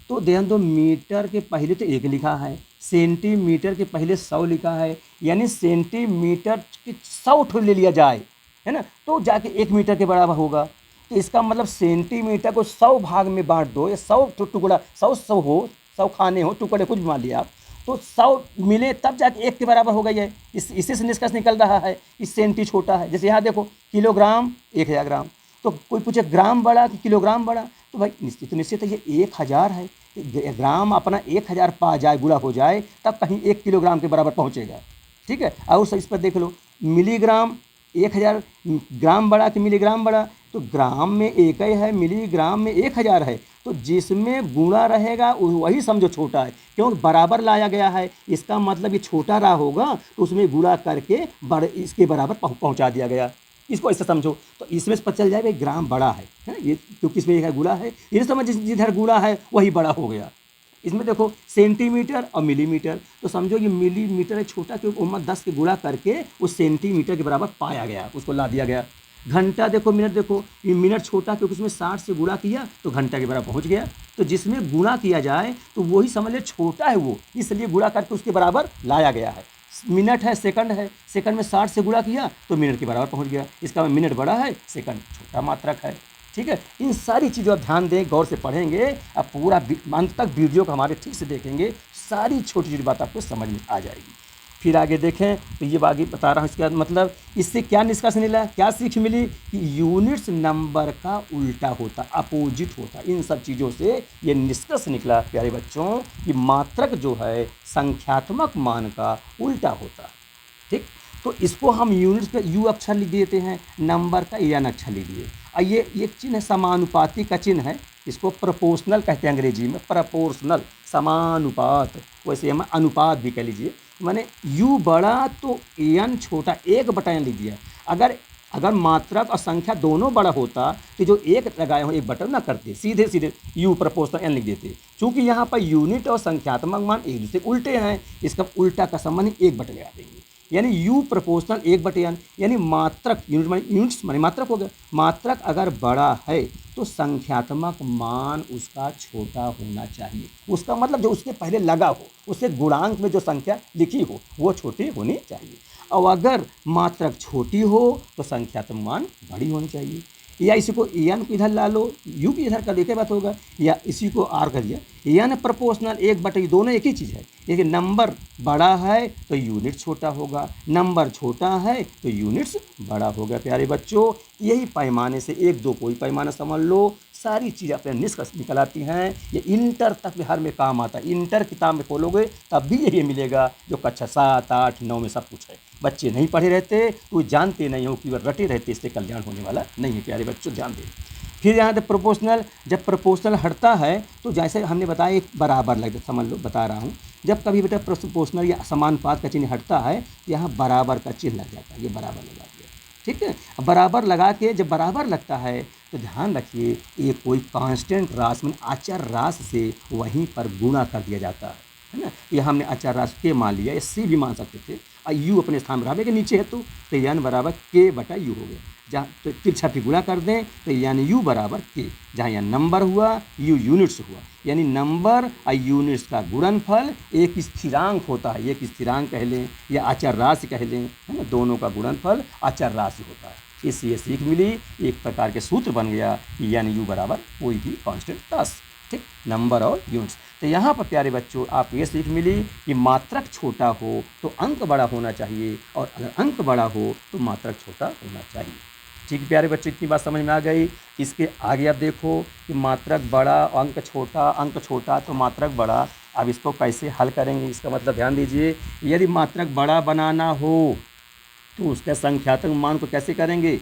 तो ध्यान दो, मीटर के पहले तो 1 लिखा है, सेंटीमीटर के पहले 100 लिखा है, यानी सेंटीमीटर के 100 ठो ले लिया जाए, है ना, तो जाके 1 मीटर के बराबर होगा। तो इसका मतलब सेंटीमीटर को 100 भाग में बांट दो, या 100 टुकड़ा, 100 हो, 100 खाने हो, टुकड़े कुछ भी मान लिया आप, तो 100 मिले तब जाके 1 के बराबर हो गई है। इसी से निष्कर्ष निकल रहा है कि सेंटी छोटा है। जैसे यहाँ देखो किलोग्राम 1000 ग्राम, तो कोई पूछे ग्राम बड़ा कि किलोग्राम बड़ा, तो भाई निश्चित है ये 1000 है, ग्राम अपना 1000 पा जाए, गुणा हो जाए, तब कहीं 1 किलोग्राम के बराबर पहुँचेगा, ठीक है। और इस पर देख लो, मिलीग्राम 1000 ग्राम बड़ा कि मिलीग्राम बड़ा, तो ग्राम में 1 ही है, मिलीग्राम में 1000 है, तो जिसमें गुणा रहेगा वही समझो छोटा है, क्योंकि बराबर लाया गया है। इसका मतलब ये छोटा रहा होगा तो उसमें गुणा करके इसके बराबर पहुंचा दिया गया। इसको ऐसा समझो, तो इसमें से पता चल जाएगा ग्राम बड़ा है ना, ये क्योंकि इसमें एक गुणा है, ये समझ जिधर गुणा है वही बड़ा हो गया। इसमें देखो सेंटीमीटर और मिलीमीटर, तो समझो ये मिलीमीटर है छोटा, क्योंकि उम्र 10 के गुणा करके उस सेंटीमीटर के बराबर पाया गया, उसको ला दिया गया। घंटा देखो, मिनट देखो, ये मिनट छोटा क्योंकि उसमें 60 से गुणा किया तो घंटा के बराबर पहुंच गया। तो जिसमें गुणा किया जाए तो वही समझ ले छोटा है वो, इसलिए गुणा करके उसके बराबर लाया गया है। मिनट है, सेकंड है, सेकंड में 60 से गुणा किया तो मिनट के बराबर पहुंच गया। इसका मिनट बड़ा है, सेकंड छोटा मात्रक है, ठीक है। इन सारी चीज़ों आप ध्यान दें, गौर से पढ़ेंगे, अब पूरा अंत तक वीडियो को हमारे ठीक से देखेंगे, सारी छोटी छोटी बात आपको समझ में आ जाएगी। फिर आगे देखें तो ये आगे बता रहा हूँ, इसका मतलब इससे क्या निष्कर्ष मिला, क्या सीख मिली कि यूनिट्स नंबर का उल्टा होता, अपोजिट होता। इन सब चीज़ों से ये निष्कर्ष निकला प्यारे बच्चों कि मात्रक जो है संख्यात्मक मान का उल्टा होता। ठीक, तो इसको हम यूनिट्स पे यू अक्षर लिख देते हैं, नंबर का एन अक्षर लिख दिए। और ये एक चिन्ह है समानुपाती का चिन्ह है, इसको प्रोपोर्शनल कहते हैं अंग्रेजी में, प्रोपोर्शनल समानुपात, वैसे हम अनुपात भी कह लीजिए। मैंने यू बड़ा तो एन छोटा, एक बटा एन लिख दिया। अगर मात्रक और संख्या दोनों बड़ा होता तो जो एक लगाए हो एक बटन ना करते, सीधे सीधे यू प्रोपोर्शनल एन लिख देते। चूँकि यहाँ पर यूनिट और संख्यात्मक मान एक दूसरे उल्टे हैं, इसका उल्टा का संबंध एक बटन लगा देंगे, यानी यू प्रोपोर्शनल एक बटे एन, यानी मात्रक यूनिट्स माने मात्रक हो गया। मात्रक अगर बड़ा है तो संख्यात्मक मान उसका छोटा होना चाहिए। उसका मतलब जो उसके पहले लगा हो, उससे गुणांक में जो संख्या लिखी हो वो छोटी होनी चाहिए। और अगर मात्रक छोटी हो तो संख्यात्मक मान बड़ी होनी चाहिए। या इसी को एन को इधर ला लो, यू भी इधर कर दो, एक बात होगा। या इसी को आर कर दिया, एन प्रोपोर्शनल एक बटे, दोनों एक ही चीज़ है। लेकिन नंबर बड़ा है तो यूनिट छोटा होगा, नंबर छोटा है तो यूनिट्स बड़ा होगा। प्यारे बच्चों, यही पैमाने से एक दो कोई पैमाना समझ लो, सारी चीज़ अपने निष्कर्ष निकल आती हैं। ये इंटर तक बिहार में काम आता है। इंटर किताब में खोलोगे तब भी यही मिलेगा जो कक्षा 7, 8, 9 में सब कुछ है। बच्चे नहीं पढ़े रहते तो जानते नहीं हो कि वह रटे रहते, इससे कल्याण होने वाला नहीं है। प्यारे बच्चों ध्यान दें। फिर यहाँ पे प्रोपोर्शनल, जब प्रोपोर्शनल हटता है तो जैसे हमने बताया एक बराबर लगता, समझ लो बता रहा हूँ। जब कभी बेटा प्रोपोर्शनल या समानुपात का चिन्ह हटता है तो यहाँ बराबर का चिन्ह लग जाता है, ये बराबर लगा दिया। ठीक है, बराबर लगा के जब बराबर लगता है तो ध्यान रखिए ये कोई कांस्टेंट राशि में अचर राशि से वहीं पर गुणा कर दिया जाता है ना। ये हमने अचर राशि के मान लिया, या सी भी मान सकते थे, और यू अपने स्थान बराबर के नीचे है तो एन बराबर के बटा यू हो गया। जहाँ तो तिरछा भी गुणा कर दें तो यानी यू बराबर के, जहाँ यहाँ नंबर हुआ यू यूनिट्स हुआ, यानी नंबर और यूनिट्स का गुणनफल एक स्थिरांक होता है। एक स्थिरांक कह लें या अचर राशि कह लें, है ना, दोनों का गुणनफल अचर राशि होता है। इससे ये सीख मिली, एक प्रकार के सूत्र बन गया यानी यू बराबर कोई भी कांस्टेंट राशि। ठीक, नंबर और यूनिट्स। तो यहाँ पर प्यारे बच्चों आप ये सीख मिली कि मात्रक छोटा हो तो अंक बड़ा होना चाहिए, और अगर अंक बड़ा हो तो मात्रक छोटा होना चाहिए। ठीक प्यारे बच्चों, इतनी बात समझ में आ गई। इसके आगे आप देखो कि मात्रक बड़ा, अंक छोटा तो मात्रक बड़ा। अब इसको कैसे हल करेंगे, इसका मतलब ध्यान दीजिए। यदि मात्रक बड़ा बनाना हो तो उसका संख्यात्मक मान को कैसे करेंगे।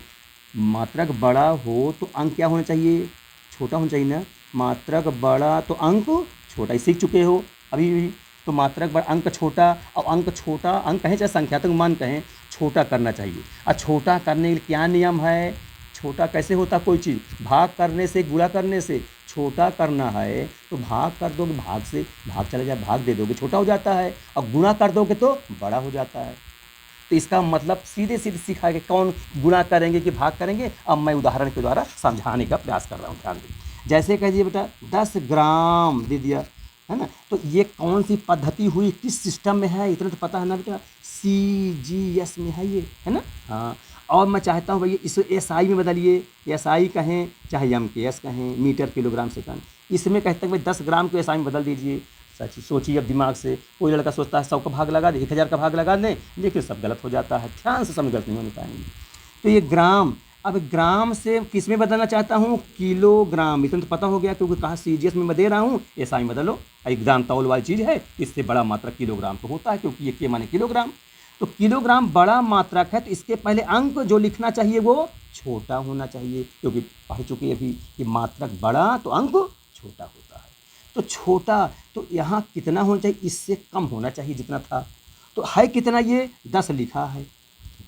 मात्रक बड़ा हो तो अंक क्या होना चाहिए, छोटा होना चाहिए ना। मात्रक बड़ा तो अंक छोटा, ही सीख चुके हो अभी भी। तो मात्रक बड़ा अंक छोटा, और अंक छोटा, अंक कहें चाहे संख्यात्मक मान कहें, छोटा करना चाहिए। और छोटा करने के लिए क्या नियम है, छोटा कैसे होता कोई चीज़, भाग करने से, गुणा करने से। छोटा करना है तो भाग कर दोगे, भाग से भाग चला जाए, भाग दे दोगे छोटा हो जाता है, और गुणा कर दोगे तो बड़ा हो जाता है। तो इसका मतलब सीधे सीधे सीखा कि कौन गुणा करेंगे कि भाग करेंगे। अब मैं उदाहरण के द्वारा समझाने का प्रयास कर रहा हूँ, ध्यान दें। जैसे कह दिए बेटा 10 ग्राम दे दिया, है ना, तो ये कौन सी पद्धति हुई, किस सिस्टम में है, इतना तो पता है ना बेटा, CGS में है ये, है ना। हाँ, और मैं चाहता हूँ भैया इसे SI में बदलिए, SI कहें चाहे MKS कहें, मीटर किलोग्राम सेकंड। इसमें कहते हैं भाई 10 ग्राम को SI में बदल दीजिए। सच सोचिए अब दिमाग से, कोई लड़का सोचता है 100 का भाग लगा दे, 1000 का भाग लगा दें, लेकिन सब गलत हो जाता है। ध्यान से समझ गलत नहीं होने पाएंगे। तो ये ग्राम, अब ग्राम से किस में बदलना चाहता हूँ, किलोग्राम। इतना तो पता हो गया क्योंकि कहा CGS में मैं दे रहा हूँ, SI में बदलो। एक ग्राम तौल वाली चीज़ है, इससे बड़ा मात्रक किलोग्राम तो होता है, क्योंकि ये के माने किलोग्राम। तो किलोग्राम बड़ा मात्रक है तो इसके पहले अंक जो लिखना चाहिए वो छोटा होना चाहिए, क्योंकि पढ़ चुके अभी कि मात्रक बड़ा तो अंक छोटा होता है। तो छोटा तो यहाँ कितना होना चाहिए, इससे कम होना चाहिए जितना था। तो है कितना, ये 10 लिखा है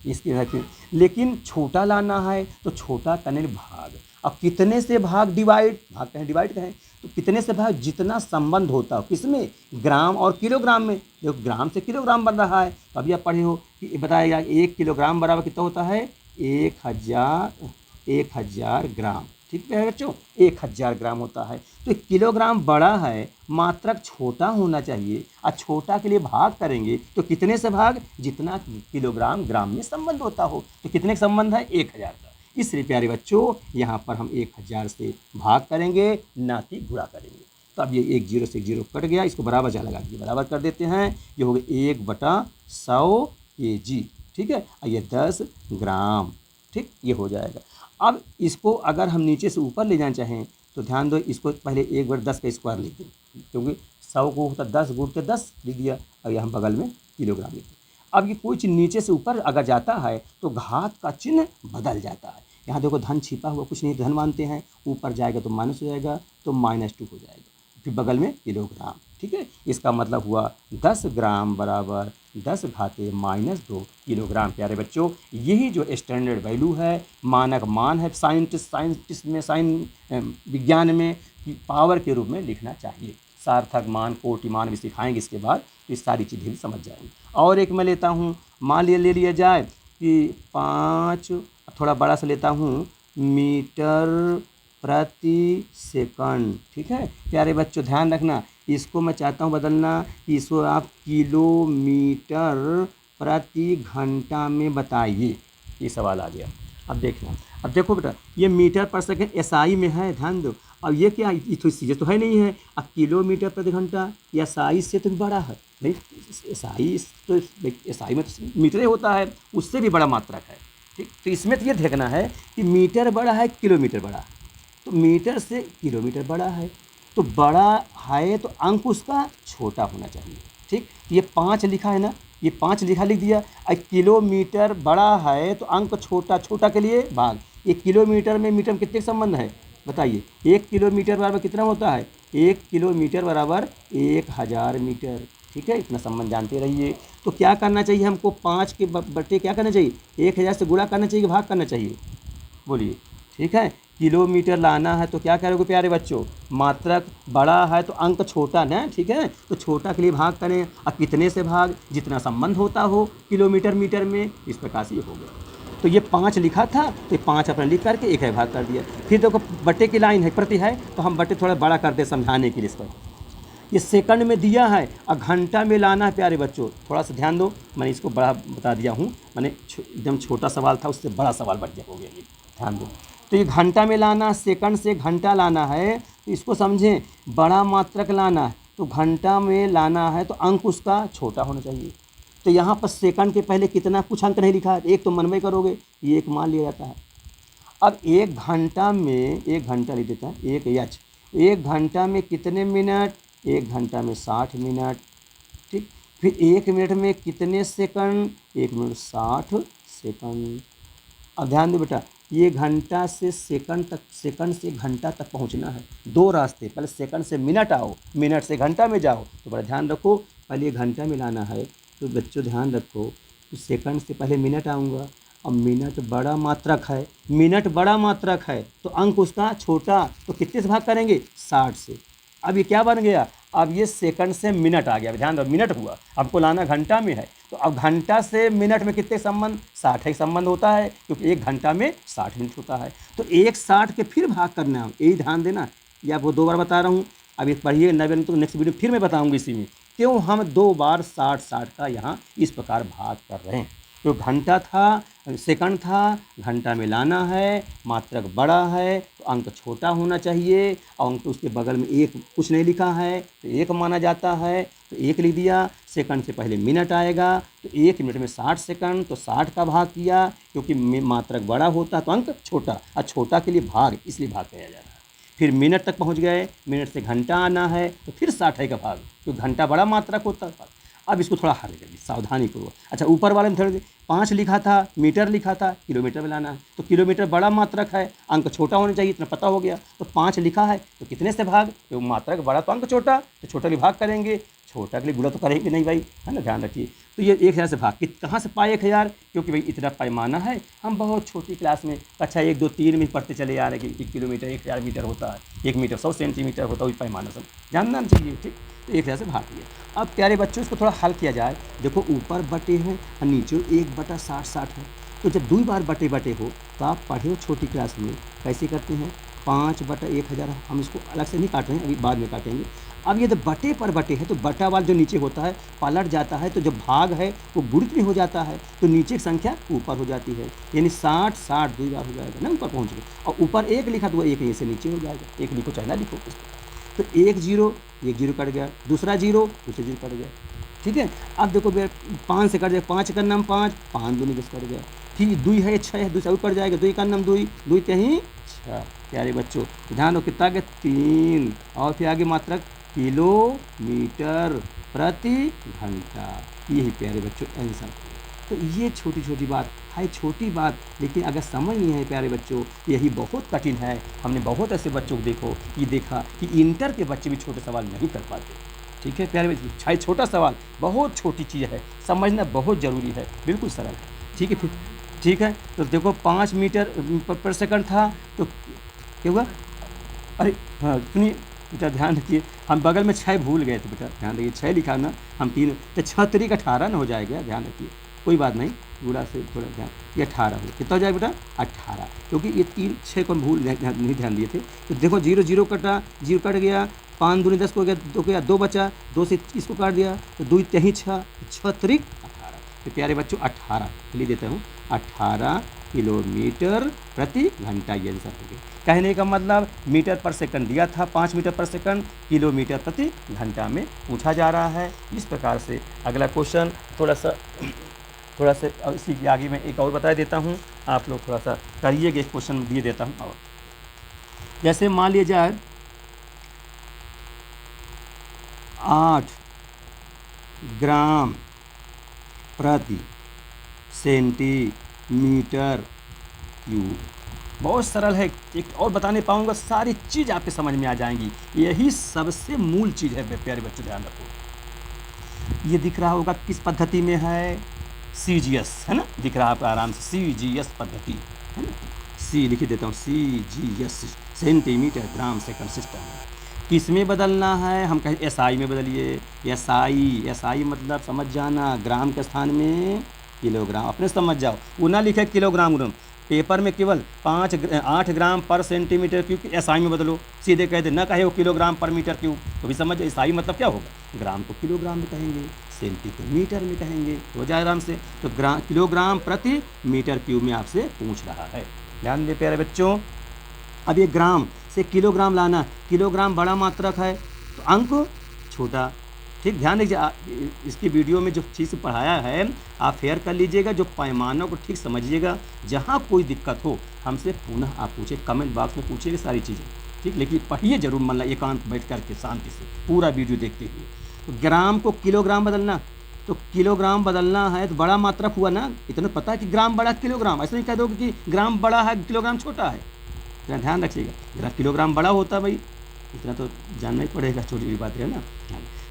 इसके रखें, लेकिन छोटा लाना है तो छोटा करने भाग। अब कितने से भाग, डिवाइड, भाग कहें डिवाइड कहें, तो कितने से भाग, जितना संबंध होता हो किसमें, ग्राम और किलोग्राम में। जो ग्राम से किलोग्राम बन रहा है, तो अभी आप पढ़े हो कि बताया 1 किलोग्राम बराबर कितना होता है, 1000 ग्राम। ठीक है बच्चों, 1000 ग्राम होता है। तो किलोग्राम बड़ा है, मात्रक छोटा होना चाहिए, और छोटा के लिए भाग करेंगे तो कितने से भाग, जितना किलोग्राम ग्राम में संबंध होता हो। तो कितने का संबंध है, 1000 का। इसलिए प्यारे बच्चों यहाँ पर हम 1000 से भाग करेंगे, ना कि गुणा करेंगे। तो अब ये एक जीरो से एक जीरो कट गया, इसको बराबर जा लगा दिए, बराबर कर देते हैं। ये हो गया 1/100 kg, ठीक है, और ये 10 ग्राम, ठीक, ये हो जाएगा। अब इसको अगर हम नीचे से ऊपर ले जाना चाहें तो ध्यान दो, इसको पहले 1/10 का स्क्वायर लिख दें, क्योंकि 100 को होता 10 गुणते 10 लिख दिया, और यहाँ बगल में किलोग्राम लिख दिया। अब ये कोई चीज़ नीचे से ऊपर अगर जाता है तो घात का चिन्ह बदल जाता है। यहाँ देखो धन छिपा हुआ कुछ नहीं, धन मानते हैं, ऊपर जाएगा तो माइनस हो जाएगा, तो -2 हो जाएगा, फिर बगल में किलोग्राम, ठीक है। इसका मतलब हुआ 10 ग्राम बराबर 10 घाते -2 किलोग्राम। प्यारे बच्चों, यही जो स्टैंडर्ड वैल्यू है, मानक मान है साइंटिस्ट में, विज्ञान में, पावर के रूप में लिखना चाहिए। सार्थक मान, कोटि मान भी सिखाएंगे इसके बाद, ये सारी चीज़ें भी समझ जाएंगे। और एक मैं लेता हूँ, मान ले लिया जाए कि 5, थोड़ा बड़ा सा लेता हूँ, मीटर प्रति सेकंड, ठीक है। प्यारे बच्चों ध्यान रखना, इसको मैं चाहता हूँ बदलना, इसको आप किलोमीटर प्रति घंटा में बताइए, ये सवाल आ गया। अब देखना, अब देखो बेटा, ये मीटर पर सेकंड एसआई में है, ध्यान दो। अब ये क्या, ये तो चीज़ें तो है नहीं है। अब किलोमीटर प्रति घंटा एसआई से तो बड़ा है भाई, एसआई में तो मीटर ही होता है, उससे भी बड़ा मात्रक है, ठीक। तो इसमें तो ये देखना है कि मीटर बड़ा है किलोमीटर बड़ा है, तो मीटर से किलोमीटर बड़ा है, तो बड़ा है तो अंक उसका छोटा होना चाहिए, ठीक। ये 5 लिखा है ना, ये 5 लिख दिया। अब किलोमीटर बड़ा है तो अंक छोटा, छोटा के लिए भाग। ये किलोमीटर में मीटर में कितने संबंध है बताइए? 1 किलोमीटर बराबर कितना होता है? 1 किलोमीटर बराबर 1000 मीटर, ठीक है। इतना संबंध जानते रहिए। तो क्या करना चाहिए हमको? 5 के बट्टे क्या करना चाहिए? 1000 से गुणा करना चाहिए, भाग करना चाहिए, बोलिए, ठीक है। किलोमीटर लाना है तो क्या करोगे प्यारे बच्चों? मात्रक बड़ा है तो अंक छोटा ना, ठीक है। तो छोटा के लिए भाग करें। अब कितने से भाग? जितना संबंध होता हो किलोमीटर मीटर में, इस प्रकार से ये हो गया। तो ये 5 लिखा था तो ये 5 अपने लिख करके 1 भाग कर दिया। फिर देखो बट्टे की लाइन है, प्रति है, तो हम बट्टे थोड़ा बड़ा करते समझाने के लिए। इस पर ये सेकंड में दिया है और घंटा में लाना है प्यारे बच्चों। थोड़ा सा ध्यान दो, मैंने इसको बड़ा बता दिया हूँ, मैंने एकदम छोटा सवाल था उससे बड़ा सवाल बढ़ गया, हो गया ये, ध्यान दो। तो ये घंटा में लाना, सेकंड से घंटा लाना है, तो इसको समझें, बड़ा मात्रक लाना है तो घंटा में लाना है तो अंक उसका छोटा होना चाहिए। तो यहाँ पर सेकंड के पहले कितना, कुछ अंक नहीं लिखा है, एक तो मनवे करोगे, ये 1 मान लिया जाता है। अब 1 घंटा में, 1 घंटा लिख देता है, 1 घंटा में कितने मिनट? 1 घंटा में 60 मिनट, ठीक। फिर 1 मिनट में कितने सेकंड? 1 minute 60 second. अब ध्यान दो बेटा, ये घंटा से सेकंड तक, सेकंड से घंटा तक पहुंचना है। 2 रास्ते, पहले सेकंड से मिनट आओ, मिनट से घंटा में जाओ। तो बड़ा ध्यान रखो, पहले ये घंटा में लाना है तो बच्चों ध्यान रखो, तो सेकंड से पहले मिनट आऊँगा। अब मिनट बड़ा मात्रक है, मिनट बड़ा मात्रक है तो अंक उसका छोटा, तो कितने से भाग करेंगे? 60 से। अब ये क्या बन गया? अब ये सेकंड से मिनट आ गया, ध्यान दो, मिनट हुआ, आपको लाना घंटा में है। तो अब घंटा से मिनट में कितने संबंध? 60 ही संबंध होता है, क्योंकि 1 घंटा में 60 मिनट होता है। तो 1/60 के फिर भाग करना है, यही ध्यान देना। ये आपको 2 बार बता रहा हूँ, अब ये पढ़िए, नवे तो नेक्स्ट वीडियो फिर मैं बताऊँगी इसी में क्यों हम 2 बार 60 का यहाँ इस प्रकार भाग कर रहे हैं। तो घंटा था, सेकंड था, घंटा में लाना है, मात्रक बड़ा है तो अंक छोटा होना चाहिए, और अंक उसके बगल में 1 कुछ नहीं लिखा है तो 1 माना जाता है, तो 1 लिख दिया। सेकंड से पहले मिनट आएगा तो 1 मिनट में 60 सेकंड, तो 60 का भाग किया, क्योंकि मात्रक बड़ा होता तो अंक छोटा, और छोटा के लिए भाग, इसलिए भाग किया जा रहा है। फिर मिनट तक पहुंच गए, मिनट से घंटा आना है तो फिर 60 का भाग, क्योंकि घंटा बड़ा मात्रक होता है। अब इसको थोड़ा हल करिए, सावधानी पूर्वक। अच्छा, ऊपर वाले में थोड़ी 5 लिखा था, मीटर लिखा था, किलोमीटर में लाना है, तो किलोमीटर बड़ा मात्रक है, अंक छोटा होना चाहिए, इतना पता हो गया। तो 5 लिखा है तो कितने से भाग? तो मात्रक बड़ा तो अंक छोटा, तो छोटा के लिए भाग करेंगे, छोटा के लिए गुणा तो करेंगे नहीं भाई, है ना, ध्यान रखिए। तो ये 1000 से भाग, कहाँ से पाए 1000? क्योंकि भाई इतना पैमाना है, हम बहुत छोटी क्लास में कक्षा 1, 2, 3 में पढ़ते चले आ रहे हैं कि 1 किलोमीटर 1000 मीटर होता है, 1 मीटर 100 सेंटीमीटर होता है, वही पैमाना सब जानना चाहिए, ठीक। तो 1000 से भाग लिया। अब प्यारे बच्चों, इसको थोड़ा हल किया जाए। देखो ऊपर बटे हैं और नीचे 1/60 है, तो जब 2 बार बटे हो तो आप पढ़े हो छोटी क्लास में कैसे करते हैं? 5/1000, हम इसको अलग से नहीं काट रहे हैं, अभी बाद में काटेंगे। अब ये जब बटे पर बटे है तो बटा वाला जो नीचे होता है पलट जाता है, तो जब भाग है वो गुणित में हो जाता है, तो नीचे की संख्या ऊपर हो जाती है, यानी 60 2 बार हो जाएगा ना, ऊपर पहुँच गए। और ऊपर 1 लिखा तो वो 1 यहीं से नीचे हो जाएगा, 1 लिखो चाहे ना लिखो। तो एक जीरो कट गया, दूसरा जीरो कट गया। ठीक है, अब देखो भैया 5 से कट जाएगा, 5 का नाम 5, 5 दूनी 10 कट गया। ठीक, 2 है 6 है, दूसरा कट जाएगा, 2 का नाम 2, 2 कहीं 6। प्यारे बच्चों ध्यान हो, कितना गया 3, और फिर आगे मात्रक किलोमीटर प्रति घंटा। यही प्यारे बच्चों आंसर। तो ये छोटी छोटी बात है, छोटी बात, लेकिन अगर समझ नहीं है प्यारे बच्चों, यही बहुत कठिन है। हमने बहुत ऐसे बच्चों को देखा कि इंटर के बच्चे भी छोटे सवाल नहीं कर पाते। ठीक है प्यारे बच्चों, छोटा सवाल बहुत छोटी चीज़ है, समझना बहुत ज़रूरी है, बिल्कुल सरल है। ठीक है, फिर ठीक है, तो देखो 5 मीटर पर सेकंड था, तो क्या हुआ, अरे हाँ सुनिए बेटा, ध्यान रखिए, हम बगल में 6 भूल गए थे बेटा, ध्यान रखिए 6 लिखा ना, हम 3, तो 6 तरीक 18 ना हो जाएगा, ध्यान रखिए, कोई बात नहीं, गुड़ा से थोड़ा ध्यान, ये 18 हो, कितना हो जाएगा बेटा 18, क्योंकि ये 3 6 को हम भूल नहीं ध्यान दिए थे। तो देखो 0 0 कटा, 0 कट गया, 5 दूनी 10 को गया, 2 गया, 2 बचा, 2 से इसको काट दिया, तो 2 3 6, 6 तरीक 18। तो प्यारे बच्चों 18 लिख देता हूँ, 18 किलोमीटर प्रति घंटा, ये आंसर हो गया। कहने का मतलब मीटर पर सेकंड दिया था, 5 मीटर पर सेकंड, किलोमीटर प्रति घंटा में पूछा जा रहा है। इस प्रकार से अगला क्वेश्चन थोड़ा सा इसी के आगे मैं एक और बता देता हूँ, आप लोग थोड़ा सा करिएगा, एक क्वेश्चन दिए देता हूँ। और जैसे मान लिया जाए 8 ग्राम प्रति सेंटीमीटर क्यूब। बहुत सरल है, एक और बताने पाऊंगा, सारी चीज़ आपके समझ में आ जाएंगी, यही सबसे मूल चीज़ है प्यारे बच्चों, ध्यान रखो। ये दिख रहा होगा किस पद्धति में है, CGS है ना, दिख रहा है आपको आराम से, CGS पद्धति है ना, सी लिख देता हूँ, CGS centimetre gram second system है। किस में बदलना है, हम कहें SI में बदलिए, SI मतलब समझ जाना, ग्राम के स्थान में किलोग्राम, अपने समझ जाओ, वो ना लिखे किलोग्राम ग्राम, पेपर में केवल 8 ग्राम पर सेंटीमीटर क्यूब, SI में बदलो, सीधे कह दे, ना कहे वो किलोग्राम पर मीटर क्यूब, तो भी समझ SI मतलब क्या होगा, ग्राम को किलोग्राम में कहेंगे, सेंटी को मीटर में कहेंगे, हो जाए आराम से। तो किलोग्राम प्रति मीटर क्यूब में आपसे पूछ रहा है, ध्यान दे प्यारे बच्चों। अब ये ग्राम से किलोग्राम लाना, किलोग्राम बड़ा मात्रक है तो अंक छोटा, ठीक, ध्यान दीजिए, इसकी वीडियो में जो चीज़ पढ़ाया है आप फेयर कर लीजिएगा, जो पैमानों को ठीक समझिएगा, जहाँ कोई दिक्कत हो हमसे पुनः आप पूछे, कमेंट बॉक्स में पूछिएगा सारी चीज़ें, ठीक, लेकिन पढ़िए जरूर, मन लगा एकांत बैठ करके शांति से पूरा वीडियो देखते हुए। तो ग्राम को किलोग्राम बदलना, तो किलोग्राम बदलना है तो बड़ा मात्रक हुआ ना, इतना पता है कि ग्राम बड़ा किलोग्राम, ऐसा नहीं कह दो कि ग्राम बड़ा है किलोग्राम छोटा है, इतना ध्यान रखिएगा, किलोग्राम बड़ा होता है भाई, इतना तो जानना ही पड़ेगा, छोटी बात है ना।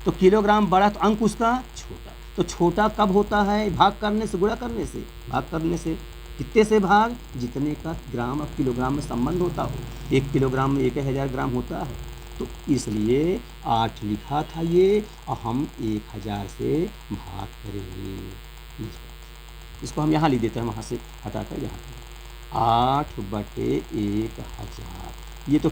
तो किलोग्राम बड़ा तो अंक उसका छोटा, तो छोटा कब होता है, भाग करने से, गुणा करने से, भाग करने से, कितने से भाग, जितने का ग्राम और किलोग्राम में संबंध होता हो, 1 किलोग्राम में 1000 ग्राम होता है, तो इसलिए 8 लिखा था ये, और हम 1000 से भाग करेंगे, इसको हम यहाँ लिख देते हैं, वहाँ से हटाकर यहाँ 8/1000, ये तो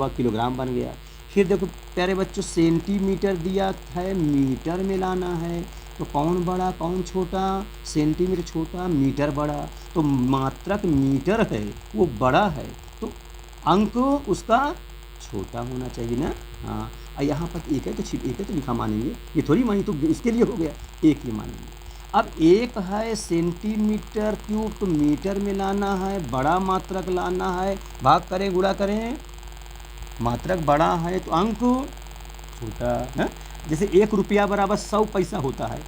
किलोग्राम बन गया। फिर देखो प्यारे बच्चों सेंटीमीटर दिया है, मीटर में लाना है, तो कौन बड़ा कौन छोटा, सेंटीमीटर छोटा मीटर बड़ा, तो मात्रक मीटर है वो बड़ा है, तो अंक उसका छोटा होना चाहिए ना। हाँ, यहाँ पर एक है तो लिखा मानेंगे, ये थोड़ी मानी तो इसके लिए हो गया, एक ही मानेंगे। अब एक है सेंटीमीटर क्यूब, तो मीटर में लाना है, बड़ा मात्रक लाना है, भाग करें गुणा करें, मात्रक बड़ा है तो अंक छोटा है। जैसे 1 रुपया बराबर 100 पैसा होता है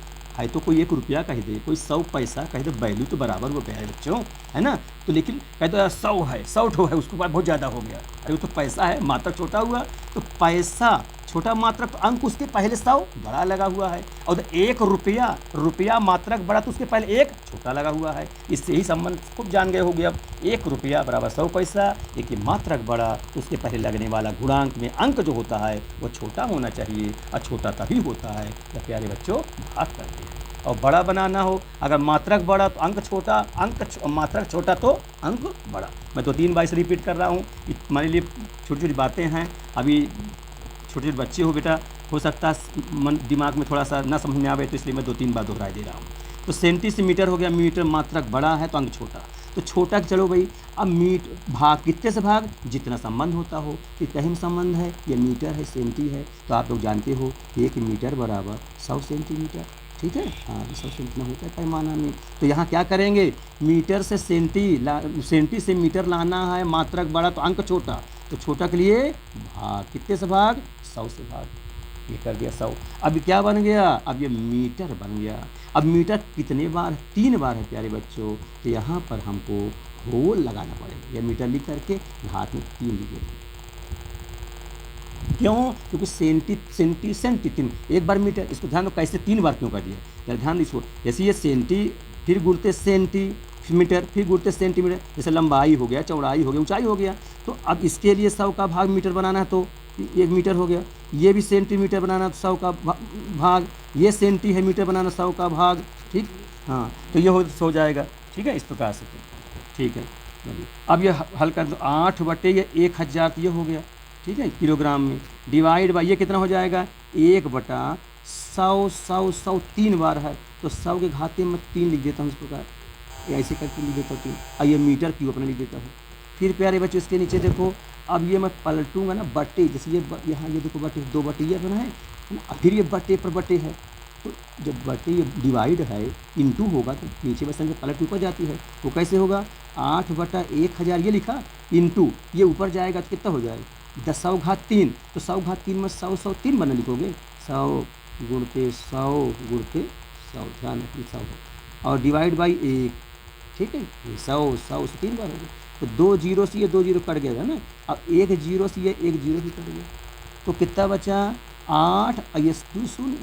तो कोई 1 रुपया कह दे, कोई 100 पैसा कह दे, वैल्यू तो बराबर वो है बच्चों, है ना, तो लेकिन कह दो 100 है, 100 ठो है, उसके बाद बहुत ज़्यादा हो गया, अरे वो तो पैसा है, मात्रक छोटा हुआ, तो पैसा छोटा मात्रक, तो अंक उसके पहले 100 बड़ा लगा हुआ है, और 1 रुपया मात्रक बड़ा, तो उसके पहले 1 छोटा लगा हुआ है, इससे ही संबंध खूब जान गए होंगे। अब 1 रुपया बराबर 100 पैसा, एक ही मात्रक बड़ा, तो उसके पहले लगने वाला गुणांक में अंक जो होता है वो छोटा होना चाहिए, और छोटा तभी होता है जब प्यारे बच्चों भाग करते हैं। और बड़ा बनाना हो, अगर मात्रक बड़ा तो अंक छोटा, मात्रक छोटा तो अंक बड़ा। मैं तो 3 बार इसे रिपीट कर रहा हूँ, हमारे लिए छोटी छोटी बातें हैं, अभी छोटे बच्चे हो बेटा, हो सकता है मन दिमाग में थोड़ा सा ना समझ में आवे, तो इसलिए मैं 2-3 बार दोहरा दे रहा हूँ। तो सेंटीमीटर हो गया, मीटर मात्रक बड़ा है तो अंक छोटा, तो छोटा चलो भाई, अब भाग कितने से भाग, जितना संबंध होता हो। कि कहीं संबंध है, ये मीटर है, सेंटी है, तो आप लोग जानते हो 1 मीटर बराबर 100 सेंटीमीटर। ठीक है, हाँ 100 सेंटीमीटर होता है पैमाना में। तो यहाँ क्या करेंगे, मीटर से सेंटी से मीटर लाना है, मात्रक बड़ा तो अंक छोटा, तो छोटा के लिए भाग, कितने से भाग, 100 से भाग। ये कर दिया 100। अब क्या बन गया, अब ये मीटर बन गया। अब मीटर कितने बार, 3 बार है प्यारे बच्चों, तो यहाँ पर हमको होल लगाना पड़ेगा। यह मीटर लिख करके घात में 3 लिखे, क्यों, क्योंकि सेंटी 3 एक बार मीटर, इसको ध्यान दो कैसे 3 बार क्यों कर दिया, यार ध्यान दीजिए। जैसे ये सेंटी, फिर गुणते सेंटीमीटर, फिर गुणते सेंटीमीटर, जैसे लंबाई हो गया, चौड़ाई हो गया, ऊंचाई हो गया। तो अब इसके लिए 100 का भाग मीटर बनाना है तो 1 मीटर हो गया। ये भी सेंटीमीटर बनाना तो 100 का भाग, ये सेंटी है, मीटर बनाना 100 का भाग। ठीक, हाँ तो ये हो जाएगा। ठीक है, इस प्रकार से। ठीक है, अब ये हल कर दो, 8 बटे ये 1000, तो ये हो गया। ठीक है, किलोग्राम में, डिवाइड बाई ये कितना हो जाएगा, 1 बटा 100 3 बार है, तो 100 के घाते में 3 लिख देता हूँ इस प्रकार, ऐसे करके लिख देता हूँ 3। और ये मीटर क्यों अपना लिख देता हूँ। फिर प्यारे बच्चों इसके नीचे देखो, अब ये मैं पलटूंगा ना, बट्टे, जैसे ये यहाँ ये देखो बट्टे, 2 बट्टे ये बना है ना, फिर ये बट्टे पर बट्टे है, तो जब बट्टे ये डिवाइड है इंटू होगा तो नीचे बस पलट ऊपर जाती है, वो कैसे होगा, 8 बटा 1000 ये लिखा, इंटू ये ऊपर जाएगा तो कितना हो जाएगा, 100 घात 3, तो 100 घात 3 में 100 3 बना लिखोगे, 100 गुणते 100 गुणते 100, ध्यान रखिए 100 और डिवाइड बाई 1। ठीक है, ये 100 से 3 बार हो गया, तो 2 जीरो से ये 2 जीरो कट गया ना, अब 1 जीरो से ये 1 जीरो भी कट गया, तो कितना बचा, 8 और ये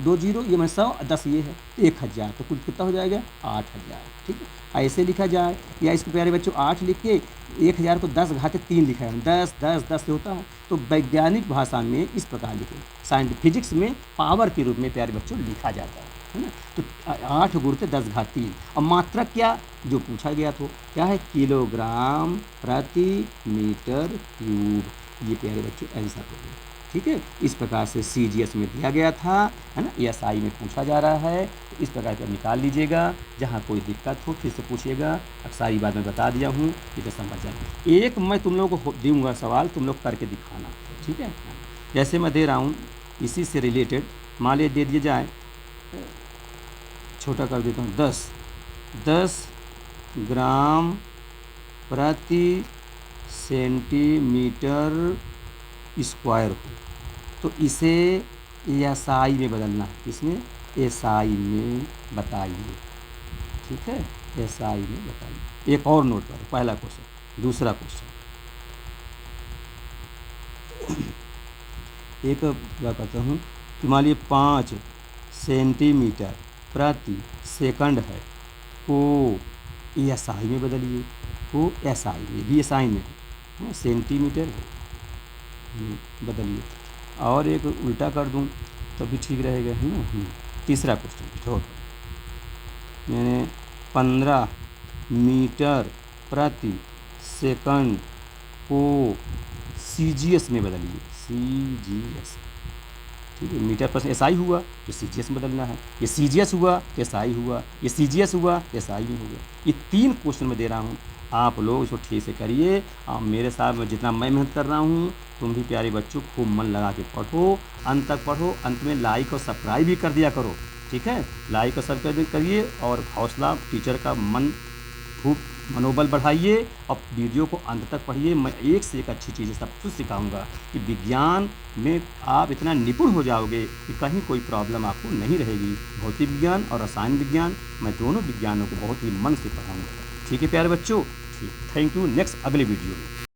2 जीरो, ये मैं 100 10 ये है, तो 1000, तो कुल कितना हो जाएगा, 8000। ठीक है, ऐसे लिखा जाए, या इसको प्यारे बच्चों 8 लिख के 1000 को 10 घाते 3 लिखा है, 10 10 10 से होता है, तो वैज्ञानिक भाषा में इस प्रकार लिखे, साइंटिफिक फिजिक्स में पावर के रूप में प्यारे बच्चों लिखा जाता है ना। तो 8 गुणते 10 घात 3, और मात्रक क्या जो पूछा गया तो क्या है, किलोग्राम प्रति मीटर क्यूब, ये प्यारे बच्चों आंसर हो गया। ठीक है, इस प्रकार से CGS में दिया गया था, है ना, SI में पूछा जा रहा है, तो इस प्रकार का निकाल लीजिएगा। जहाँ कोई दिक्कत हो फिर से पूछिएगा, अब सारी बात मैं बता दिया हूँ, ये तो समझ जाए। एक मैं तुम लोगों को दूँगा सवाल, तुम लोग करके दिखाना। ठीक है, जैसे मैं दे रहा हूँ इसी से रिलेटेड, मान लीजिए दे दिए जाए, छोटा कर देता हूँ, 10 ग्राम प्रति सेंटीमीटर स्क्वायर हो, तो इसे SI में बदलना है, इसमें SI में बताइए। ठीक है, SI में बताइए। एक और नोट करो, पहला क्वेश्चन, दूसरा क्वेश्चन, एक क्या कहता हूँ कि मान लीजिए 5 सेंटीमीटर प्रति सेकंड है, को SI में बदलिए, को SI में भी SI में है, सेंटीमीटर है, बदलिए। और एक उल्टा कर दूं तो भी ठीक रहेगा, है ना। तीसरा क्वेश्चन छोड़, मैंने 15 मीटर प्रति सेकंड को CGS में बदलिए, CGS। ठीक है, मीटर पर SI हुआ तो CGS में बदलना है, ये CGS हुआ तो SI हुआ, ये CGS हुआ SI में हो गया। ये 3 क्वेश्चन मैं दे रहा हूँ, आप लोग इसको ठीक से करिए। मेरे साथ में जितना मैं मेहनत कर रहा हूँ, तुम भी प्यारे बच्चों खूब मन लगा के पढ़ो, अंत तक पढ़ो। अंत में लाइक और सब्सक्राइब भी कर दिया करो। ठीक है, लाइक और सब्सक्राइब करिए, और हौसला टीचर का मन खूब मनोबल बढ़ाइए, और वीडियो को अंत तक पढ़िए। मैं एक से एक अच्छी चीज़ें सब कुछ सिखाऊंगा कि विज्ञान में आप इतना निपुण हो जाओगे कि कहीं कोई प्रॉब्लम आपको नहीं रहेगी। भौतिक विज्ञान और रसायन विज्ञान, मैं दोनों विज्ञानों को बहुत ही मन से पढ़ाऊँगा। ठीक है प्यारे बच्चों, ठीक, थैंक यू। नेक्स्ट अगले वीडियो में।